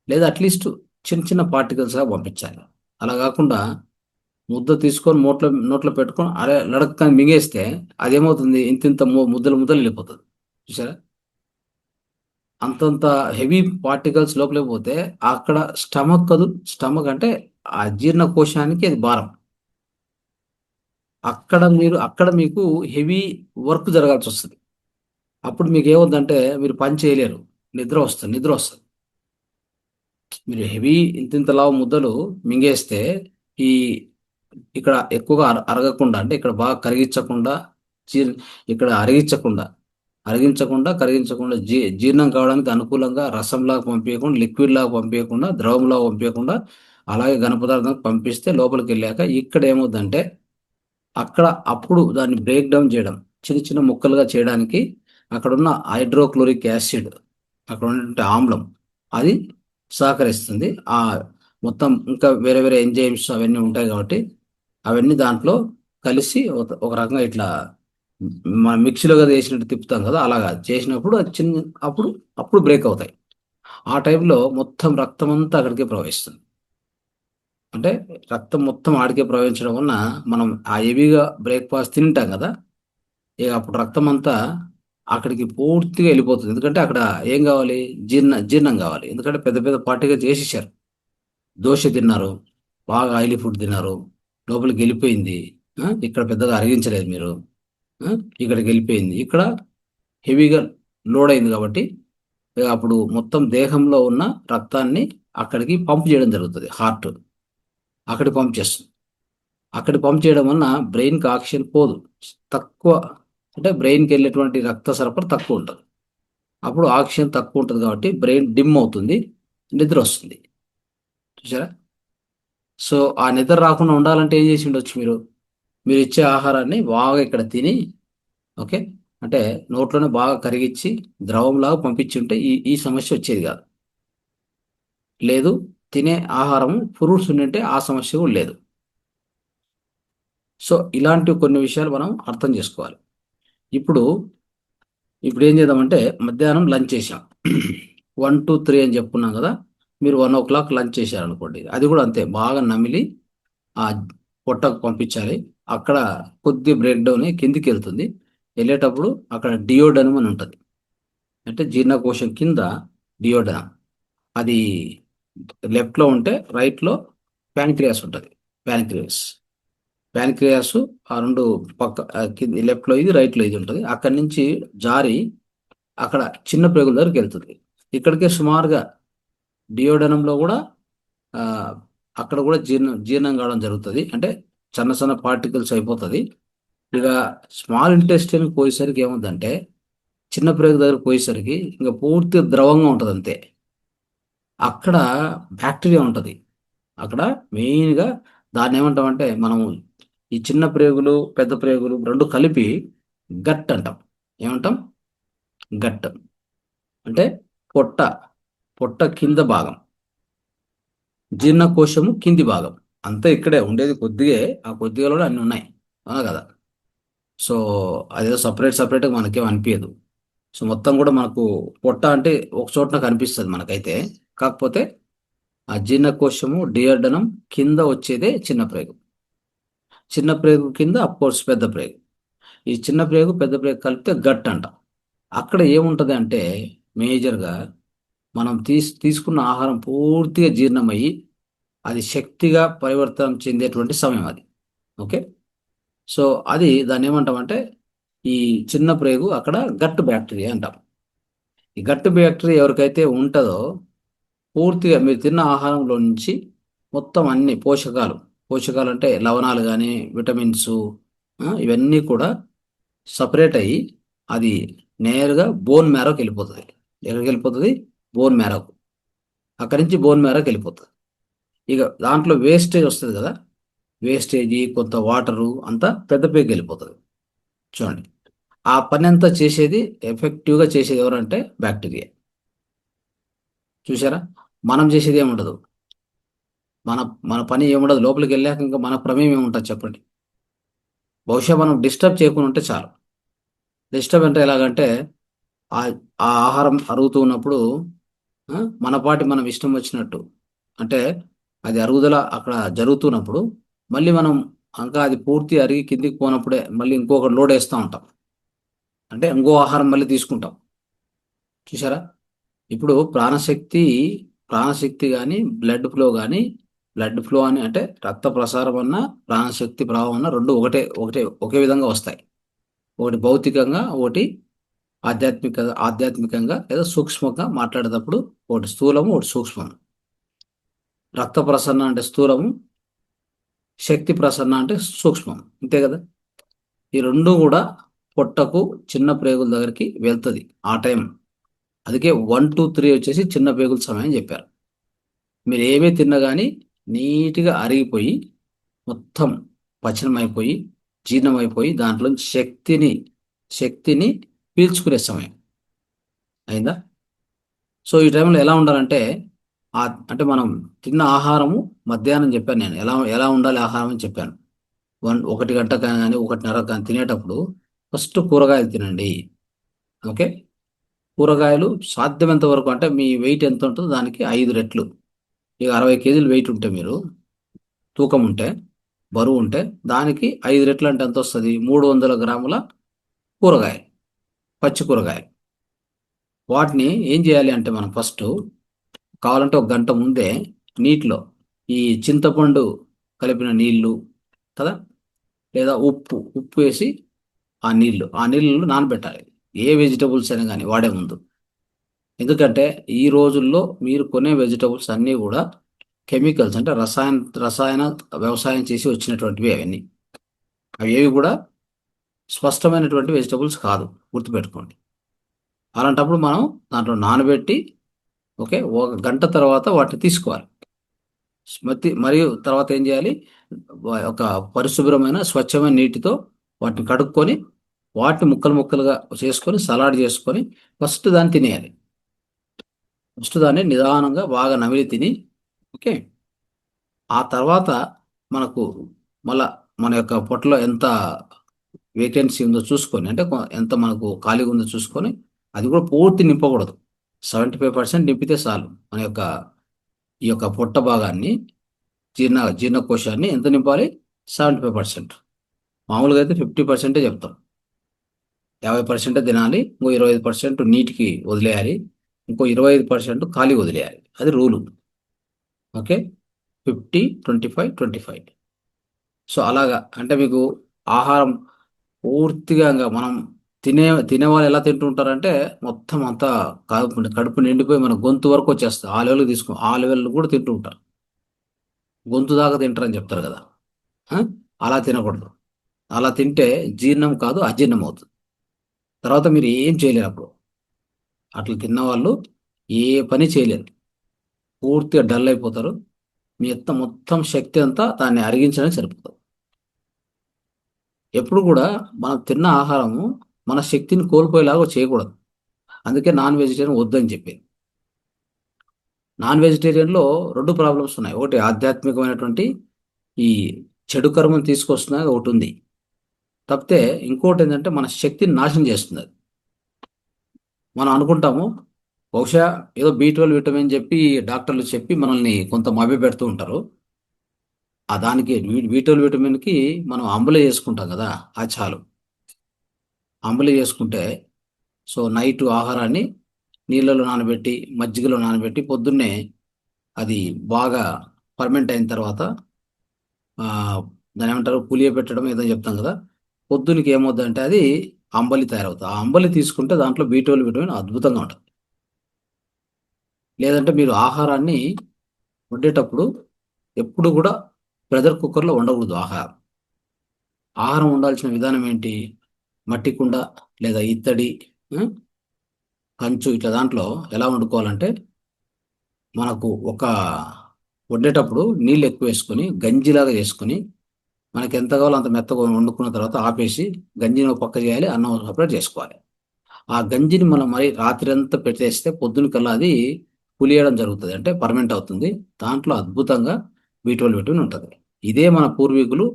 లేదా అట్లీస్ట్ చిన్న చిన్న పార్టికల్స్గా పంపించాలి. అలా కాకుండా ముద్ద తీసుకొని నోట్లో పెట్టుకొని అరే లడక్కని మింగేస్తే అదేమవుతుంది, ఇంతింత ముద్దలు ముద్దలు వెళ్ళిపోతుంది. చూసారా, అంతంత హెవీ పార్టికల్స్ లోపలికి పోతే అక్కడ స్టమక్ అంటే ఆ జీర్ణకోశానికి అది భారం. అక్కడ మీకు హెవీ వర్క్ జరగాల్సి వస్తుంది. అప్పుడు మీకు ఏమవుతుందంటే మీరు పని చేయలేరు, నిద్ర వస్తుంది. మీరు హెవీ ఇంతింత లావు ముద్దలు మింగేస్తే ఈ ఇక్కడ ఎక్కువగా అరగకుండా అంటే ఇక్కడ బాగా కరిగించకుండా జీర్ ఇక్కడ కరిగించకుండా జీర్ణం కావడానికి అనుకూలంగా రసంలాగా పంపించకుండా, లిక్విడ్ లాగా పంపించకుండా, ద్రవంలాగా పంపించకుండా అలాగే ఘన పదార్థానికి పంపిస్తే లోపలికి వెళ్ళాక ఇక్కడ ఏమవుతుందంటే అప్పుడు దాన్ని బ్రేక్ డౌన్ చేయడం, చిన్న చిన్న ముక్కలుగా చేయడానికి అక్కడున్న హైడ్రోక్లోరిక్ యాసిడ్, అక్కడ ఉన్నటువంటి ఆమ్లం అది సహకరిస్తుంది. ఆ మొత్తం ఇంకా వేరే వేరే ఎంజైమ్స్ అవన్నీ ఉంటాయి కాబట్టి అవన్నీ దాంట్లో కలిసి ఒక రకంగా ఇట్లా మన మిక్సీలో కదా వేసినట్టు తిప్పుతాం కదా, అలాగా చేసినప్పుడు అది అప్పుడు బ్రేక్ అవుతాయి. ఆ టైంలో మొత్తం రక్తం అంతా అక్కడికే ప్రవహిస్తుంది. అంటే రక్తం మొత్తం ఆడికే ప్రవహించడం వలన మనం ఆ హెవీగా బ్రేక్ఫాస్ట్ తింటాం కదా, ఇక అప్పుడు రక్తం అంతా అక్కడికి పూర్తిగా వెళ్ళిపోతుంది. ఎందుకంటే అక్కడ ఏం కావాలి, జీర్ణం కావాలి. ఎందుకంటే పెద్ద పెద్ద పార్టీగా చేసేసారు. దోశ తిన్నారు, బాగా ఆయిలీ ఫుడ్ తిన్నారు, లోపలికి వెళ్ళిపోయింది. ఇక్కడ పెద్దగా అరిగించలేదు మీరు, ఇక్కడికి వెళ్ళిపోయింది. ఇక్కడ హెవీగా లోడ్ అయింది కాబట్టి ఇక అప్పుడు మొత్తం దేహంలో ఉన్న రక్తాన్ని అక్కడికి పంప్ చేయడం జరుగుతుంది. హార్ట్ అక్కడికి పంప్ చేస్తుంది. అక్కడ పంప్ చేయడం వలన బ్రెయిన్కి ఆక్సిజన్ పోదు, తక్కువ అంటే బ్రెయిన్కి వెళ్ళేటువంటి రక్త సరఫరా తక్కువ ఉంటుంది. అప్పుడు ఆక్సిజన్ తక్కువ ఉంటుంది కాబట్టి బ్రెయిన్ డిమ్ అవుతుంది, నిద్ర వస్తుంది. చూసారా. సో ఆ నిద్ర రాకుండా ఉండాలంటే ఏం చేసి ఉండొచ్చు, మీరు ఇచ్చే ఆహారాన్ని బాగా ఇక్కడ తిని, ఓకే, అంటే నోట్లోనే బాగా కరిగించి ద్రవంలాగా పంపించి ఉంటే ఈ ఈ సమస్య వచ్చేది కాదు. లేదు, తినే ఆహారం ఫ్రూట్స్ ఉండింటే ఆ సమస్య కూడా లేదు. సో ఇలాంటి కొన్ని విషయాలు మనం అర్థం చేసుకోవాలి. ఇప్పుడు ఇప్పుడు ఏం చేద్దామంటే మధ్యాహ్నం లంచ్ చేసాం. 1 to 3 అని చెప్పుకున్నాం కదా. మీరు 1 o'clock లంచ్ చేశారనుకోండి, అది కూడా అంతే బాగా నమిలి ఆ పొట్టకు పంపించాలి. అక్కడ కొద్ది బ్రేక్ డౌన్ అయ్యి కిందికి వెళ్తుంది. వెళ్ళేటప్పుడు అక్కడ డియోడనం అని ఉంటుంది. అంటే జీర్ణకోశం కింద డియోడనం. అది లెఫ్ట్లో ఉంటే రైట్లో ప్యాన్క్రియాస్ ఉంటుంది. ప్యాన్క్రియాస్ ప్యాన్క్రియాస్ ఆ రెండు పక్క కింది లెఫ్ట్లో ఇది రైట్లో ఇది ఉంటుంది. అక్కడి నుంచి జారి అక్కడ చిన్న ప్రేగుల దగ్గరికి వెళ్తుంది. ఇక్కడికే సుమారుగా డియోడనంలో కూడా ఆ, అక్కడ కూడా జీర్ణం కావడం జరుగుతుంది. అంటే చిన్న చిన్న పార్టికల్స్ అయిపోతుంది. ఇక స్మాల్ ఇంటెస్టైన్ పోయేసరికి ఏముందంటే చిన్న ప్రేగు దగ్గర పోయేసరికి ఇంకా పూర్తి ద్రవంగా ఉంటుంది అంతే. అక్కడ బ్యాక్టీరియా ఉంటుంది. అక్కడ మెయిన్గా దాన్ని ఏమంటామంటే మనం ఈ చిన్న ప్రేగులు పెద్ద ప్రేగులు రెండు కలిపి గట్ అంటాం. ఏమంటాం? గట్ అంటే పొట్ట పొట్ట కింద భాగం, జీర్ణకోశము కింది భాగం. అంతా ఇక్కడే ఉండేది కొద్దిగే. ఆ కొద్దిగలో అన్నీ ఉన్నాయి, అవునా కదా. సో అదేదో సపరేట్గా మనకేం అనిపించదు. సో మొత్తం కూడా మనకు పొట్ట అంటే ఒక చోటన కనిపిస్తుంది మనకైతే. కాకపోతే ఆ జీర్ణకోశము డియోడనం కింద వచ్చేదే చిన్న ప్రేగు. చిన్న ప్రేగు కింద అఫ్కోర్స్ పెద్ద ప్రేగు. ఈ చిన్న ప్రేగు పెద్ద ప్రేగు కలిపితే గట్ అంట. అక్కడ ఏముంటుంది అంటే మేజర్గా మనం తీసుకున్న ఆహారం పూర్తిగా జీర్ణమయ్యి అది శక్తిగా పరివర్తనం చెందేటువంటి సమయం అది. ఓకే. సో అది దాన్ని ఏమంటామంటే ఈ చిన్న ప్రేగు అక్కడ గట్ బ్యాక్టీరియా అంటాం. ఈ గట్ బ్యాక్టీరియా ఎవరికైతే ఉంటుందో పూర్తిగా మీరు తిన్న ఆహారంలో నుంచి మొత్తం అన్ని పోషకాలు, పోషకాలు అంటే లవణాలు కానీ విటమిన్స్ ఇవన్నీ కూడా సపరేట్ అయ్యి అది నేరుగా బోన్ మ్యారోకి వెళ్ళిపోతుంది. ఎక్కడికి వెళ్ళిపోతుంది? బోన్ మ్యారోకు. అక్కడి నుంచి బోన్ మ్యారోకి వెళ్ళిపోతుంది. ఇక దాంట్లో వేస్టేజ్ వస్తుంది కదా, వేస్టేజీ కొంత వాటరు అంతా పెద్ద పేరుకి వెళ్ళిపోతుంది. చూడండి, ఆ పని అంతా చేసేది ఎఫెక్టివ్గా చేసేది ఎవరంటే బ్యాక్టీరియా. చూసారా? మనం చేసేది ఏముండదు. మన మన పని ఏముండదు. లోపలికి వెళ్ళాక ఇంకా మన ప్రమేయం ఏముంటుంది చెప్పండి. బహుశా మనం డిస్టర్బ్ చేయకుండా ఉంటే చాలు. డిస్టర్బ్ అంటే ఎలాగంటే ఆ ఆ ఆహారం అరుగుతూ ఉన్నప్పుడు మన పాటి మనం ఇష్టం వచ్చినట్టు, అంటే అది అరుగుదల అక్కడ జరుగుతున్నప్పుడు మళ్ళీ మనం ఇంకా అది పూర్తి అరిగి కిందికి పోనప్పుడే మళ్ళీ ఇంకొక లోడ్ వేస్తూ ఉంటాం. అంటే ఇంకో ఆహారం మళ్ళీ తీసుకుంటాం. చూసారా? ఇప్పుడు ప్రాణశక్తి కానీ బ్లడ్ ఫ్లో అని అంటే రక్త ప్రసారం అన్న ప్రాణశక్తి ప్రవాహం అన్న రెండు ఒకే విధంగా వస్తాయి. ఒకటి భౌతికంగా, ఒకటి ఆధ్యాత్మికంగా లేదా సూక్ష్మంగా మాట్లాడేటప్పుడు ఒకటి స్థూలము, ఒకటి సూక్ష్మం. రక్త ప్రసరణ అంటే స్థూలము, శక్తి ప్రసరణ అంటే సూక్ష్మం. అంతే కదా. ఈ రెండు కూడా పొట్టకు చిన్న ప్రేగుల దగ్గరికి వెళ్తుంది ఆ టైం. అందుకే 1 to 3 వచ్చేసి చిన్న ప్రేగుల సమయం చెప్పారు. మీరు ఏమీ తిన్నా కానీ నీట్గా అరిగిపోయి మొత్తం పచనం అయిపోయి జీర్ణమైపోయి దాంట్లో శక్తిని పీల్చుకునే సమయం అయిందా. సో ఈ టైంలో ఎలా ఉండాలంటే అంటే మనం తిన్న ఆహారము మధ్యాహ్నం చెప్పాను నేను ఎలా ఎలా ఉండాలి ఆహారం అని చెప్పాను. 1 గంట కానీ 1:30 కానీ తినేటప్పుడు ఫస్ట్ కూరగాయలు తినండి. ఓకే. కూరగాయలు సాధ్యమైనంత వరకు అంటే మీ వెయిట్ ఎంత ఉంటుందో దానికి 5 రెట్లు. ఇక 60 కేజీలు వెయిట్ ఉంటే మీరు తూకం ఉంటే బరువు ఉంటే దానికి 5 రెట్లు అంటే ఎంత వస్తుంది? 300 గ్రాముల కూరగాయలు, పచ్చి కూరగాయలు. వాటిని ఏం చేయాలి అంటే మనం ఫస్ట్ కావాలంటే 1 గంట ముందే నీటిలో ఈ చింతపండు కలిపిన నీళ్లు కదా, లేదా ఉప్పు వేసి ఆ నీళ్ళు నానబెట్టాలి. ఏ వెజిటబుల్స్ అయినా కానీ వాడే ముందు. ఎందుకంటే ఈ రోజుల్లో మీరు కొనే వెజిటబుల్స్ అన్నీ కూడా కెమికల్స్ అంటే రసాయన వ్యవసాయం చేసి వచ్చినటువంటివి అవన్నీ. అవి ఏవి కూడా స్పష్టమైనటువంటి వెజిటబుల్స్ కాదు, గుర్తుపెట్టుకోండి. అలాంటప్పుడు మనం దాంట్లో నానబెట్టి ఓకే 1 గంట తర్వాత వాటిని తీసుకోవాలి. మరియు తర్వాత ఏం చేయాలి? ఒక పరిశుభ్రమైన స్వచ్ఛమైన నీటితో వాటిని కడుక్కొని వాటిని ముక్కలు ముక్కలుగా చేసుకొని సలాడ్ చేసుకొని ఫస్ట్ దాన్ని తినేయాలి. ఫస్ట్ దాన్ని నిదానంగా బాగా నమిలి తిని ఓకే. ఆ తర్వాత మనకు మళ్ళా మన యొక్క పొట్టలో ఎంత వేకెన్సీ ఉందో చూసుకొని, అంటే ఎంత మనకు ఖాళీగా ఉందో చూసుకొని, అది కూడా పూర్తి నింపకూడదు. 75% నింపితే చాలు. మన యొక్క ఈ యొక్క పొట్ట భాగాన్ని, జీర్ణకోశాన్ని ఎంత నింపాలి? 75%. మామూలుగా అయితే 50% చెప్తాం. 50% తినాలి, ఇంకో 25% నీటికి వదిలేయాలి, ఇంకో 25% ఖాళీ వదిలేయాలి. అది రూలు. ఓకే, 50, 25, 25. సో అలాగా అంటే మీకు ఆహారం పూర్తిగా ఇంకా మనం తినేవాళ్ళు ఎలా తింటుంటారంటే మొత్తం అంతా కడుపు నిండిపోయి మన గొంతు వరకు వచ్చేస్తుంది. ఆ లెవెల్కి ఆ లెవెల్ కూడా తింటూ ఉంటారు. గొంతు దాకా తింటారని చెప్తారు కదా. ఆ? అలా తినకూడదు. అలా తింటే జీర్ణం కాదు, అజీర్ణం అవుతుంది. తర్వాత మీరు ఏం చేయలేరు అప్పుడు. అట్లా తిన్నవాళ్ళు ఏ పని చేయలేరు, పూర్తిగా డల్ అయిపోతారు. మీ మొత్తం శక్తి అంతా దాన్ని అరిగించడానికి సరిపోతుంది. ఎప్పుడు కూడా మనం తిన్న ఆహారము మన శక్తిని కోల్పోయేలాగా చేయకూడదు. అందుకే నాన్ వెజిటేరియన్ వద్దని చెప్పేది. నాన్ వెజిటేరియన్లో రెండు ప్రాబ్లమ్స్ ఉన్నాయి. ఒకటి ఆధ్యాత్మికమైనటువంటి ఈ చెడు కర్మను తీసుకొస్తున్నది ఒకటి ఉంది. తప్పితే ఇంకోటి ఏంటంటే మన శక్తిని నాశనం చేస్తుంది అది. మనం అనుకుంటాము బహుశా ఏదో B12 విటమిన్ చెప్పి డాక్టర్లు చెప్పి మనల్ని కొంత మభ్యపెడుతూ ఉంటారు. ఆ దానికి B12 విటమిన్కి మనం అంబలి చేసుకుంటాం కదా, అది చాలు. అంబలి చేసుకుంటే, సో నైట్ ఆహారాన్ని నీళ్ళలో నానబెట్టి, మజ్జిగలో నానబెట్టి పొద్దున్నే అది బాగా ఫర్మెంట్ అయిన తర్వాత ఆ, దాని ఏమంటారు, పులియబెట్టడం ఏదో చెప్తాం కదా. పొద్దునకి ఏమవుతుందంటే అది అంబలి తయారవుతుంది. ఆ అంబలి తీసుకుంటే దాంట్లో B12 విటమిన్ అద్భుతంగా ఉంటుంది. లేదంటే మీరు ఆహారాన్ని వండేటప్పుడు ఎప్పుడు కూడా ప్రెషర్ కుక్కర్లో వండకూడదు. ఆహారం వండాల్సిన విధానం ఏంటి? మట్టి కుండ లేదా ఇత్తడి, ఆ, కంచు, ఇట్లా దాంట్లో ఎలా వండుకోవాలంటే, మనకు వండేటప్పుడు నీళ్ళు ఎక్కువ వేసుకొని గంజిలాగా చేసుకొని, మనకి ఎంత కావాలో అంత మెత్తగా వండుకున్న తర్వాత ఆపేసి గంజిని ఒక పక్క చేయాలి, అన్నం సపరేట్ చేసుకోవాలి. ఆ గంజిని మనం మరి రాత్రి అంతా పెట్టేస్తే పొద్దున కల్లా అది పులియడం జరుగుతుంది, అంటే పర్మెంట్ అవుతుంది. దాంట్లో అద్భుతంగా B12 విటమిన్ ఉంటుంది. ఇదే మన పూర్వీకులు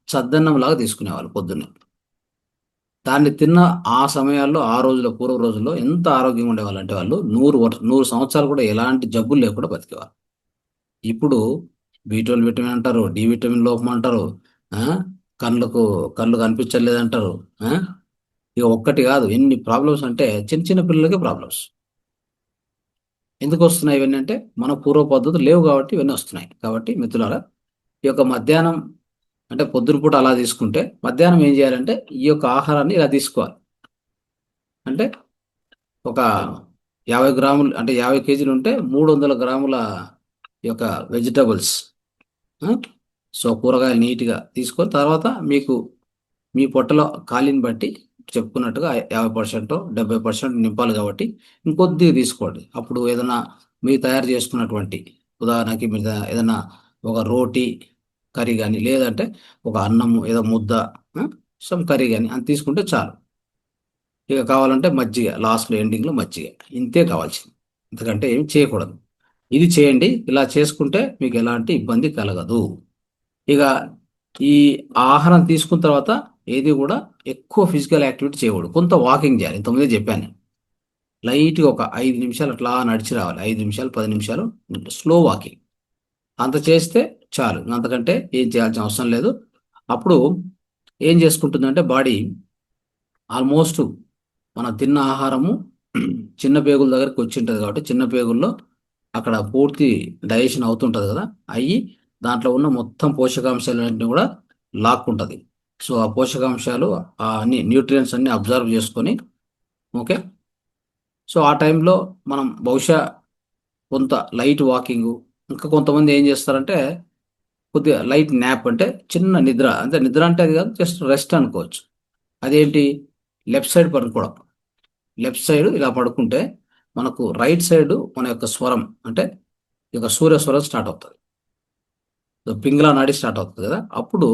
చద్దన్నం లాగా తీసుకునేవాళ్ళు పొద్దున్నే. దాన్ని తిన్న ఆ సమయాల్లో, ఆ రోజుల్లో, పూర్వ రోజుల్లో ఎంత ఆరోగ్యంగా ఉండేవాళ్ళు అంటే వాళ్ళు 100 సంవత్సరాలు కూడా ఎలాంటి జబ్బులు లేకుండా బతికేవారు. ఇప్పుడు B12 విటమిన్ అంటారు, డి విటమిన్ లోపం అంటారు, ఆ? కళ్ళకు కళ్ళు కనిపించలేదంటారు. ఆ? ఇక ఒక్కటి కాదు, ఎన్ని ప్రాబ్లమ్స్ అంటే చిన్న చిన్న పిల్లలకి ప్రాబ్లమ్స్. ఎందుకు వస్తున్నాయి ఇవన్నీ అంటే మన పూర్వ పద్ధతులు లేవు కాబట్టి ఇవన్నీ వస్తున్నాయి. కాబట్టి మిత్రులారా, ఈ యొక్క మధ్యాహ్నం అంటే పొద్దున పూట అలా తీసుకుంటే, మధ్యాహ్నం ఏం చేయాలంటే ఈ యొక్క ఆహారాన్ని ఇలా తీసుకోవాలి. అంటే ఒక 50 గ్రాములు, అంటే 50 కేజీలు ఉంటే 300 గ్రాముల ఈ యొక్క వెజిటబుల్స్, సో కూరగాయలు నీట్గా తీసుకొని, తర్వాత మీకు మీ పొట్టలో ఖాళీని బట్టి చెప్పుకున్నట్టుగా 50% 70% నింపాలి కాబట్టి ఇంకొద్దిగా తీసుకోండి. అప్పుడు ఏదైనా మీరు తయారు చేసుకున్నటువంటి, ఉదాహరణకి మీరు ఏదైనా ఒక రోటీ కర్రీ కానీ, లేదంటే ఒక అన్నము ఏదో ముద్ద, సమ్ కర్రీ కానీ అని తీసుకుంటే చాలు. ఇక కావాలంటే మజ్జిగ లాస్ట్లో ఎండింగ్లో మజ్జిగ, ఇంతే కావాల్సింది. ఎందుకంటే ఏమి చేయకూడదు. ఇది చేయండి. ఇలా చేసుకుంటే మీకు ఎలాంటి ఇబ్బంది కలగదు. ఇక ఈ ఆహారం తీసుకున్న తర్వాత ఏది కూడా ఎక్కువ ఫిజికల్ యాక్టివిటీ చేయకూడదు. కొంత వాకింగ్ చేయాలి. ఇంతకుముందే చెప్పాను. లైట్గా ఒక 5 నిమిషాలు అట్లా నడిచి రావాలి. 5 నిమిషాలు, 10 నిమిషాలు స్లో వాకింగ్. అంత చేస్తే చాలు, అంతకంటే ఏం చేయాల్సిన అవసరం లేదు. అప్పుడు ఏం చేసుకుంటుందంటే బాడీ ఆల్మోస్ట్ మనం తిన్న ఆహారము చిన్న పేగుల దగ్గరికి వచ్చి ఉంటుంది కాబట్టి, చిన్న పేగుల్లో అక్కడ పూర్తి డైజెషన్ అవుతుంటుంది కదా, అయ్యి దాంట్లో ఉన్న మొత్తం పోషకాంశాలన్నింటినీ కూడా లాక్కుంటుంది. సో ఆ పోషకాంశాలు, అన్ని న్యూట్రియంట్స్ అన్ని అబ్జర్వ్ చేసుకొని, ఓకే, సో ఆ టైంలో మనం బహుశా కొంత లైట్ వాకింగ్, ఇంకా కొంతమంది ఏం చేస్తారంటే కొద్దిగా లైట్ న్యాప్, అంటే చిన్న నిద్ర, అంటే నిద్ర అంటే అది కాదు, జస్ట్ రెస్ట్ అనుకోవచ్చు. అదేంటి? లెఫ్ట్ సైడ్ పడుకోవడం. లెఫ్ట్ సైడ్ ఇలా పడుకుంటే మనకు రైట్ సైడ్ మన యొక్క స్వరం, అంటే ఈ యొక్క సూర్య స్వరం స్టార్ట్ అవుతుంది. పింగళా నాడి స్టార్ట్ అవుతుంది కదా, అప్పుడు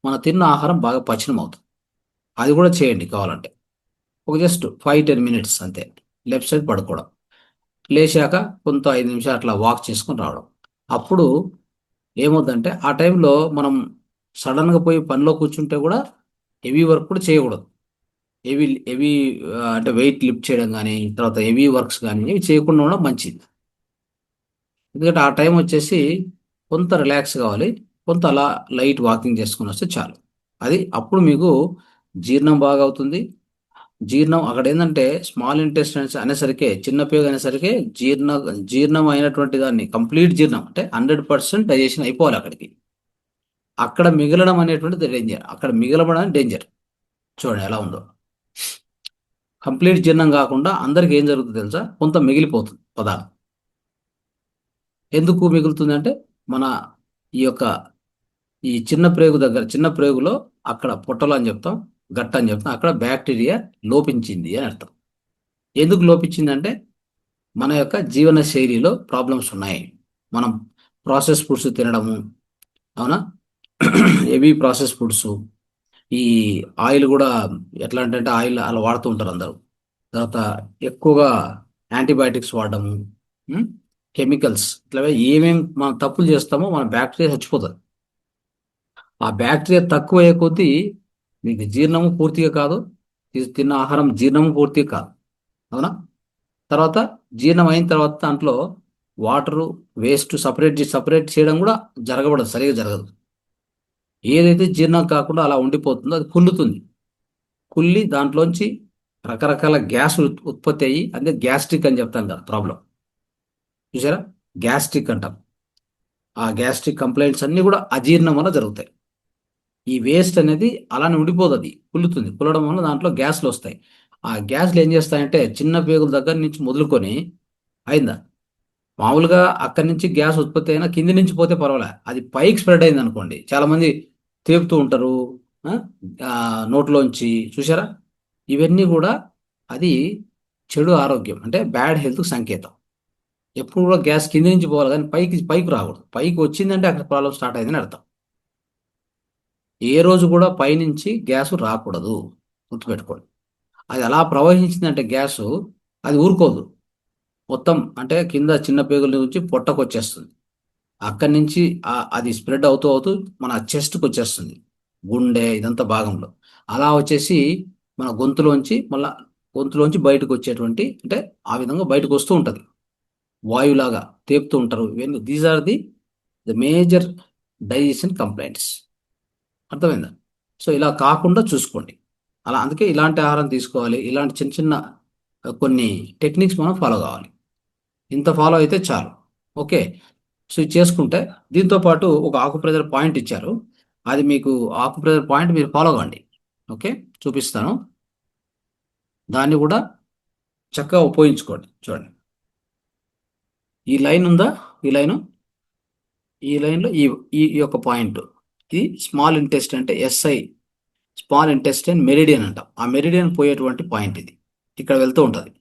మన తిన్న ఆహారం బాగా పచనం అవుతుంది. అది కూడా చేయండి కావాలంటే. ఒక జస్ట్ 5-10 మినిట్స్ అంతే, లెఫ్ట్ సైడ్ పడుకోవడం. లేచాక కొంత 5 నిమిషాలు అట్లా వాక్ చేసుకొని రావడం. అప్పుడు ఏమవుతుందంటే ఆ టైంలో మనం సడన్గా పోయి పనిలో కూర్చుంటే కూడా హెవీ వర్క్ కూడా చేయకూడదు. హెవీ హెవీ అంటే వెయిట్ లిఫ్ట్ చేయడం కానీ, తర్వాత హెవీ వర్క్స్ కానీ ఇవి చేయకుండా ఉండడం మంచిది. ఎందుకంటే ఆ టైం వచ్చేసి కొంత రిలాక్స్ కావాలి, కొంత అలా లైట్ వాకింగ్ చేసుకుని వస్తే చాలు. అది అప్పుడు మీకు జీర్ణం బాగా అవుతుంది. జీర్ణం అక్కడ ఏంటంటే స్మాల్ ఇంటెస్టైన్స్ అనేసరికి, చిన్న పేగు అనేసరికి జీర్ణం అయినటువంటి దాన్ని కంప్లీట్ జీర్ణం అంటే 100% డైజెషన్ అయిపోవాలి అక్కడికి. అక్కడ మిగలడం అనేటువంటిది డేంజర్. అక్కడ మిగలడం డేంజర్. చూడండి ఎలా ఉందో. కంప్లీట్ జీర్ణం కాకుండా అందరికి ఏం జరుగుతుంది తెలుసా? కొంత మిగిలిపోతుంది పదార్థం. ఎందుకు మిగులుతుంది అంటే మన ఈ యొక్క ఈ చిన్న ప్రేగు దగ్గర, చిన్న ప్రేగులో అక్కడ పొట్టలు అని చెప్తాం, గట్ట అని చెప్తాం, అక్కడ బ్యాక్టీరియా లోపించింది అని అర్థం. ఎందుకు లోపించిందంటే మన యొక్క జీవన శైలిలో ప్రాబ్లమ్స్ ఉన్నాయి. మనం ప్రాసెస్ ఫుడ్స్ తినడము, అవునా, హెవీ ప్రాసెస్ ఫుడ్స్, ఈ ఆయిల్ కూడా ఎట్లా అంటే ఆయిల్ అలా వాడుతూ ఉంటారు అందరూ. తర్వాత ఎక్కువగా యాంటీబయాటిక్స్ వాడడము, కెమికల్స్, ఇట్లా ఏమేమి మనం తప్పులు చేస్తామో మన బ్యాక్టీరియా చచ్చిపోతుంది. ఆ బ్యాక్టీరియా తక్కువ అయ్యే కొద్దీ మీకు జీర్ణము పూర్తిగా కాదు, తిన్న ఆహారం జీర్ణము పూర్తిగా కాదు, అవునా. తర్వాత జీర్ణం అయిన తర్వాత దాంట్లో వాటరు, వేస్ట్ సపరేట్ చేయడం కూడా జరగబడదు, సరిగా జరగదు. ఏదైతే జీర్ణం కాకుండా అలా ఉండిపోతుందో అది కుళ్ళుతుంది. కుళ్ళి దాంట్లోంచి రకరకాల గ్యాస్ ఉత్పత్తి అయ్యి, అంటే గ్యాస్ట్రిక్ అని చెప్తాను కదా ప్రాబ్లం. చూసారా, గ్యాస్ట్రిక్ అంటాం. ఆ గ్యాస్ట్రిక్ కంప్లైంట్స్ అన్నీ కూడా అజీర్ణం వల్ల జరుగుతాయి. ఈ వేస్ట్ అనేది అలానే ఉండిపోదు, అది కుళ్ళుతుంది. కుల్లడం వల్ల దాంట్లో గ్యాస్లు వస్తాయి. ఆ గ్యాస్లు ఏం చేస్తాయంటే చిన్న పేగుల దగ్గర నుంచి మొదలుకొని, అయిందా, మామూలుగా అక్కడి నుంచి గ్యాస్ ఉత్పత్తి అయినా కింది నుంచి పోతే పర్వాలే, అది పైకి స్ప్రెడ్ అయింది అనుకోండి, చాలా మంది తేపుతూ ఉంటారు ఆ, ఆ, నోట్లోంచి. చూసారా, ఇవన్నీ కూడా అది చెడు ఆరోగ్యం, అంటే బ్యాడ్ హెల్త్ సంకేతం. ఎప్పుడు కూడా గ్యాస్ కింది నుంచి పోవాలి కానీ పైకి పైకి రాకూడదు. పైకి వచ్చిందంటే అక్కడ ప్రాబ్లం స్టార్ట్ అయిందని అర్థం. ఏ రోజు కూడా పైనుంచి గ్యాస్ రాకూడదు, గుర్తుపెట్టుకోండి. అది అలా ప్రవహించిందంటే గ్యాసు, అది ఊరుకోదు. మొత్తం అంటే కింద చిన్న పేగుల నుంచి పొట్టకు వచ్చేస్తుంది. అక్కడి నుంచి అది స్ప్రెడ్ అవుతూ అవుతూ మన చెస్ట్కి వచ్చేస్తుంది, గుండె ఇదంతా భాగంలో. అలా వచ్చేసి మన గొంతులోంచి బయటకు వచ్చేటువంటి, అంటే ఆ విధంగా బయటకు వస్తూ ఉంటుంది, వాయులాగా తేపుతూ ఉంటారు. ఇవన్నీ these are the major digestion complaints. అర్థమైందా? సో ఇలా కాకుండా చూసుకోండి. అలా అందుకే ఇలాంటి ఆహారం తీసుకోవాలి. ఇలాంటి చిన్న చిన్న కొన్ని టెక్నిక్స్ మనం ఫాలో కావాలి. ఇంత ఫాలో అయితే చాలు. ఓకే. సో ఇది చేసుకుంటే, దీంతో పాటు ఒక ఆకుప్రెజర్ పాయింట్ ఇచ్చారు. అది మీకు ఆకుప్రెజర్ పాయింట్ మీరు ఫాలో కావండి. ఓకే, చూపిస్తాను. దాన్ని కూడా చక్కగా ఉపయోగించుకోండి. చూడండి, ఈ లైన్ ఉందా, ఈ లైను, ఈ లైన్లో ఈ ఈ ఈ యొక్క పాయింట్, ఇది స్మాల్ ఇంటెస్టైన్ అంటే ఎస్ఐ, స్మాల్ ఇంటెస్టైన్ మెరిడియన్ అంటాం. ఆ మెరిడియన్ పోయేటువంటి పాయింట్ ఇది, ఇక్కడ వెళ్తూ ఉంటుంది.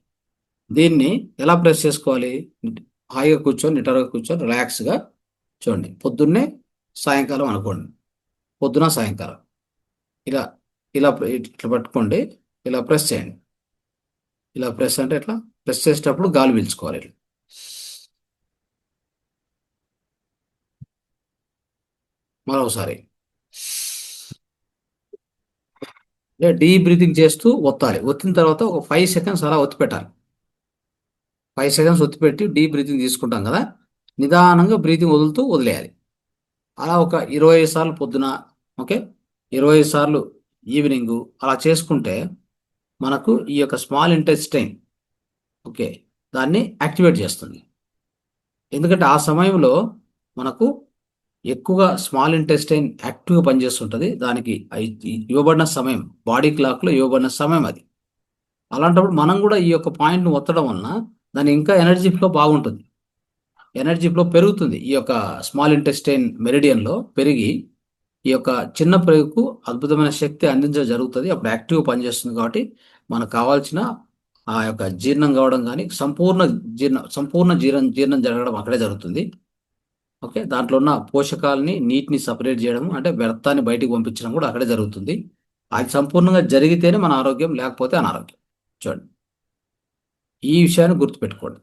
దీన్ని ఎలా ప్రెస్ చేసుకోవాలి? హాయిగా కూర్చొని, నిటారుగా కూర్చొని, రిలాక్స్గా చూడండి. పొద్దున్నే, సాయంకాలం అనుకోండి, పొద్దున సాయంకాలం ఇలా ఇలా ఇట్లా పట్టుకోండి, ఇలా ప్రెస్ చేయండి. ఇలా ప్రెస్ అంటే ఎట్లా, ప్రెస్ చేసేటప్పుడు గాలి పీల్చుకోవాలి ఇట్లా. మరోసారి డీప్ బ్రీతింగ్ చేస్తూ ఒత్తాలి. ఒత్తిన తర్వాత ఒక 5 సెకండ్స్ అలా ఒత్తి పెట్టాలి. 5 సెకండ్స్ ఒత్తి పెట్టి డీప్ బ్రీతింగ్ తీసుకుంటాం కదా, నిదానంగా బ్రీతింగ్ వదులుతూ వదిలేయాలి. అలా ఒక 25 సార్లు పొద్దున, ఓకే, 25 సార్లు ఈవినింగ్, అలా చేసుకుంటే మనకు ఈ యొక్క స్మాల్ ఇంటెస్టైన్, ఓకే, దాన్ని యాక్టివేట్ చేస్తుంది. ఎందుకంటే ఆ సమయంలో మనకు ఎక్కువగా స్మాల్ ఇంటెస్టైన్ యాక్టివ్గా పనిచేస్తుంటుంది. దానికి ఇవ్వబడిన సమయం, బాడీ క్లాక్లో ఇవ్వబడిన సమయం అది. అలాంటప్పుడు మనం కూడా ఈ యొక్క పాయింట్ను ఒత్తడం వలన దాని ఇంకా ఎనర్జీ ఫ్లో బాగుంటుంది, ఎనర్జీ ఫ్లో పెరుగుతుంది. ఈ యొక్క స్మాల్ ఇంటెస్టైన్ మెరిడియన్లో పెరిగి ఈ యొక్క చిన్న ప్రేగుకు అద్భుతమైన శక్తి అందించడం జరుగుతుంది. అప్పుడు యాక్టివ్గా పనిచేస్తుంది. కాబట్టి మనకు కావాల్సిన ఆ యొక్క జీర్ణం కావడం కానీ, సంపూర్ణ జీర్ణం జరగడం అక్కడే జరుగుతుంది. ఓకే, దాంట్లో ఉన్న పోషకాలని, నీటిని సపరేట్ చేయడం, అంటే వ్యర్థాన్ని బయటికి పంపించడం కూడా అక్కడే జరుగుతుంది. అది సంపూర్ణంగా జరిగితేనే మన ఆరోగ్యం, లేకపోతే అనారోగ్యం. చూడండి, ఈ విషయాన్ని గుర్తుపెట్టుకోండి.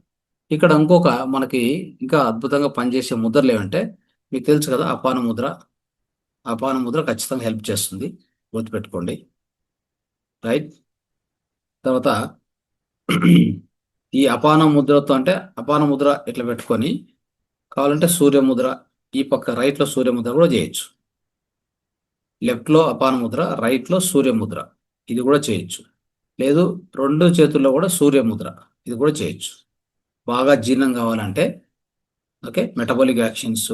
ఇక్కడ ఇంకొక మనకి ఇంకా అద్భుతంగా పనిచేసే ముద్రలు ఏమంటే, మీకు తెలుసు కదా, అపాన ముద్ర, అపాన ముద్ర ఖచ్చితంగా హెల్ప్ చేస్తుంది, గుర్తుపెట్టుకోండి. రైట్. తర్వాత ఈ అపాన ముద్రతో అంటే అపాన ముద్ర ఇట్లా పెట్టుకొని కావాలంటే సూర్యముద్ర, ఈ పక్క రైట్లో సూర్యముద్ర కూడా చేయొచ్చు. లెఫ్ట్లో అపాన ముద్ర, రైట్లో సూర్యముద్ర, ఇది కూడా చేయొచ్చు. లేదు, రెండు చేతుల్లో కూడా సూర్యముద్ర, ఇది కూడా చేయొచ్చు. బాగా జీర్ణం కావాలంటే, ఓకే, మెటబాలిక్ యాక్షన్స్,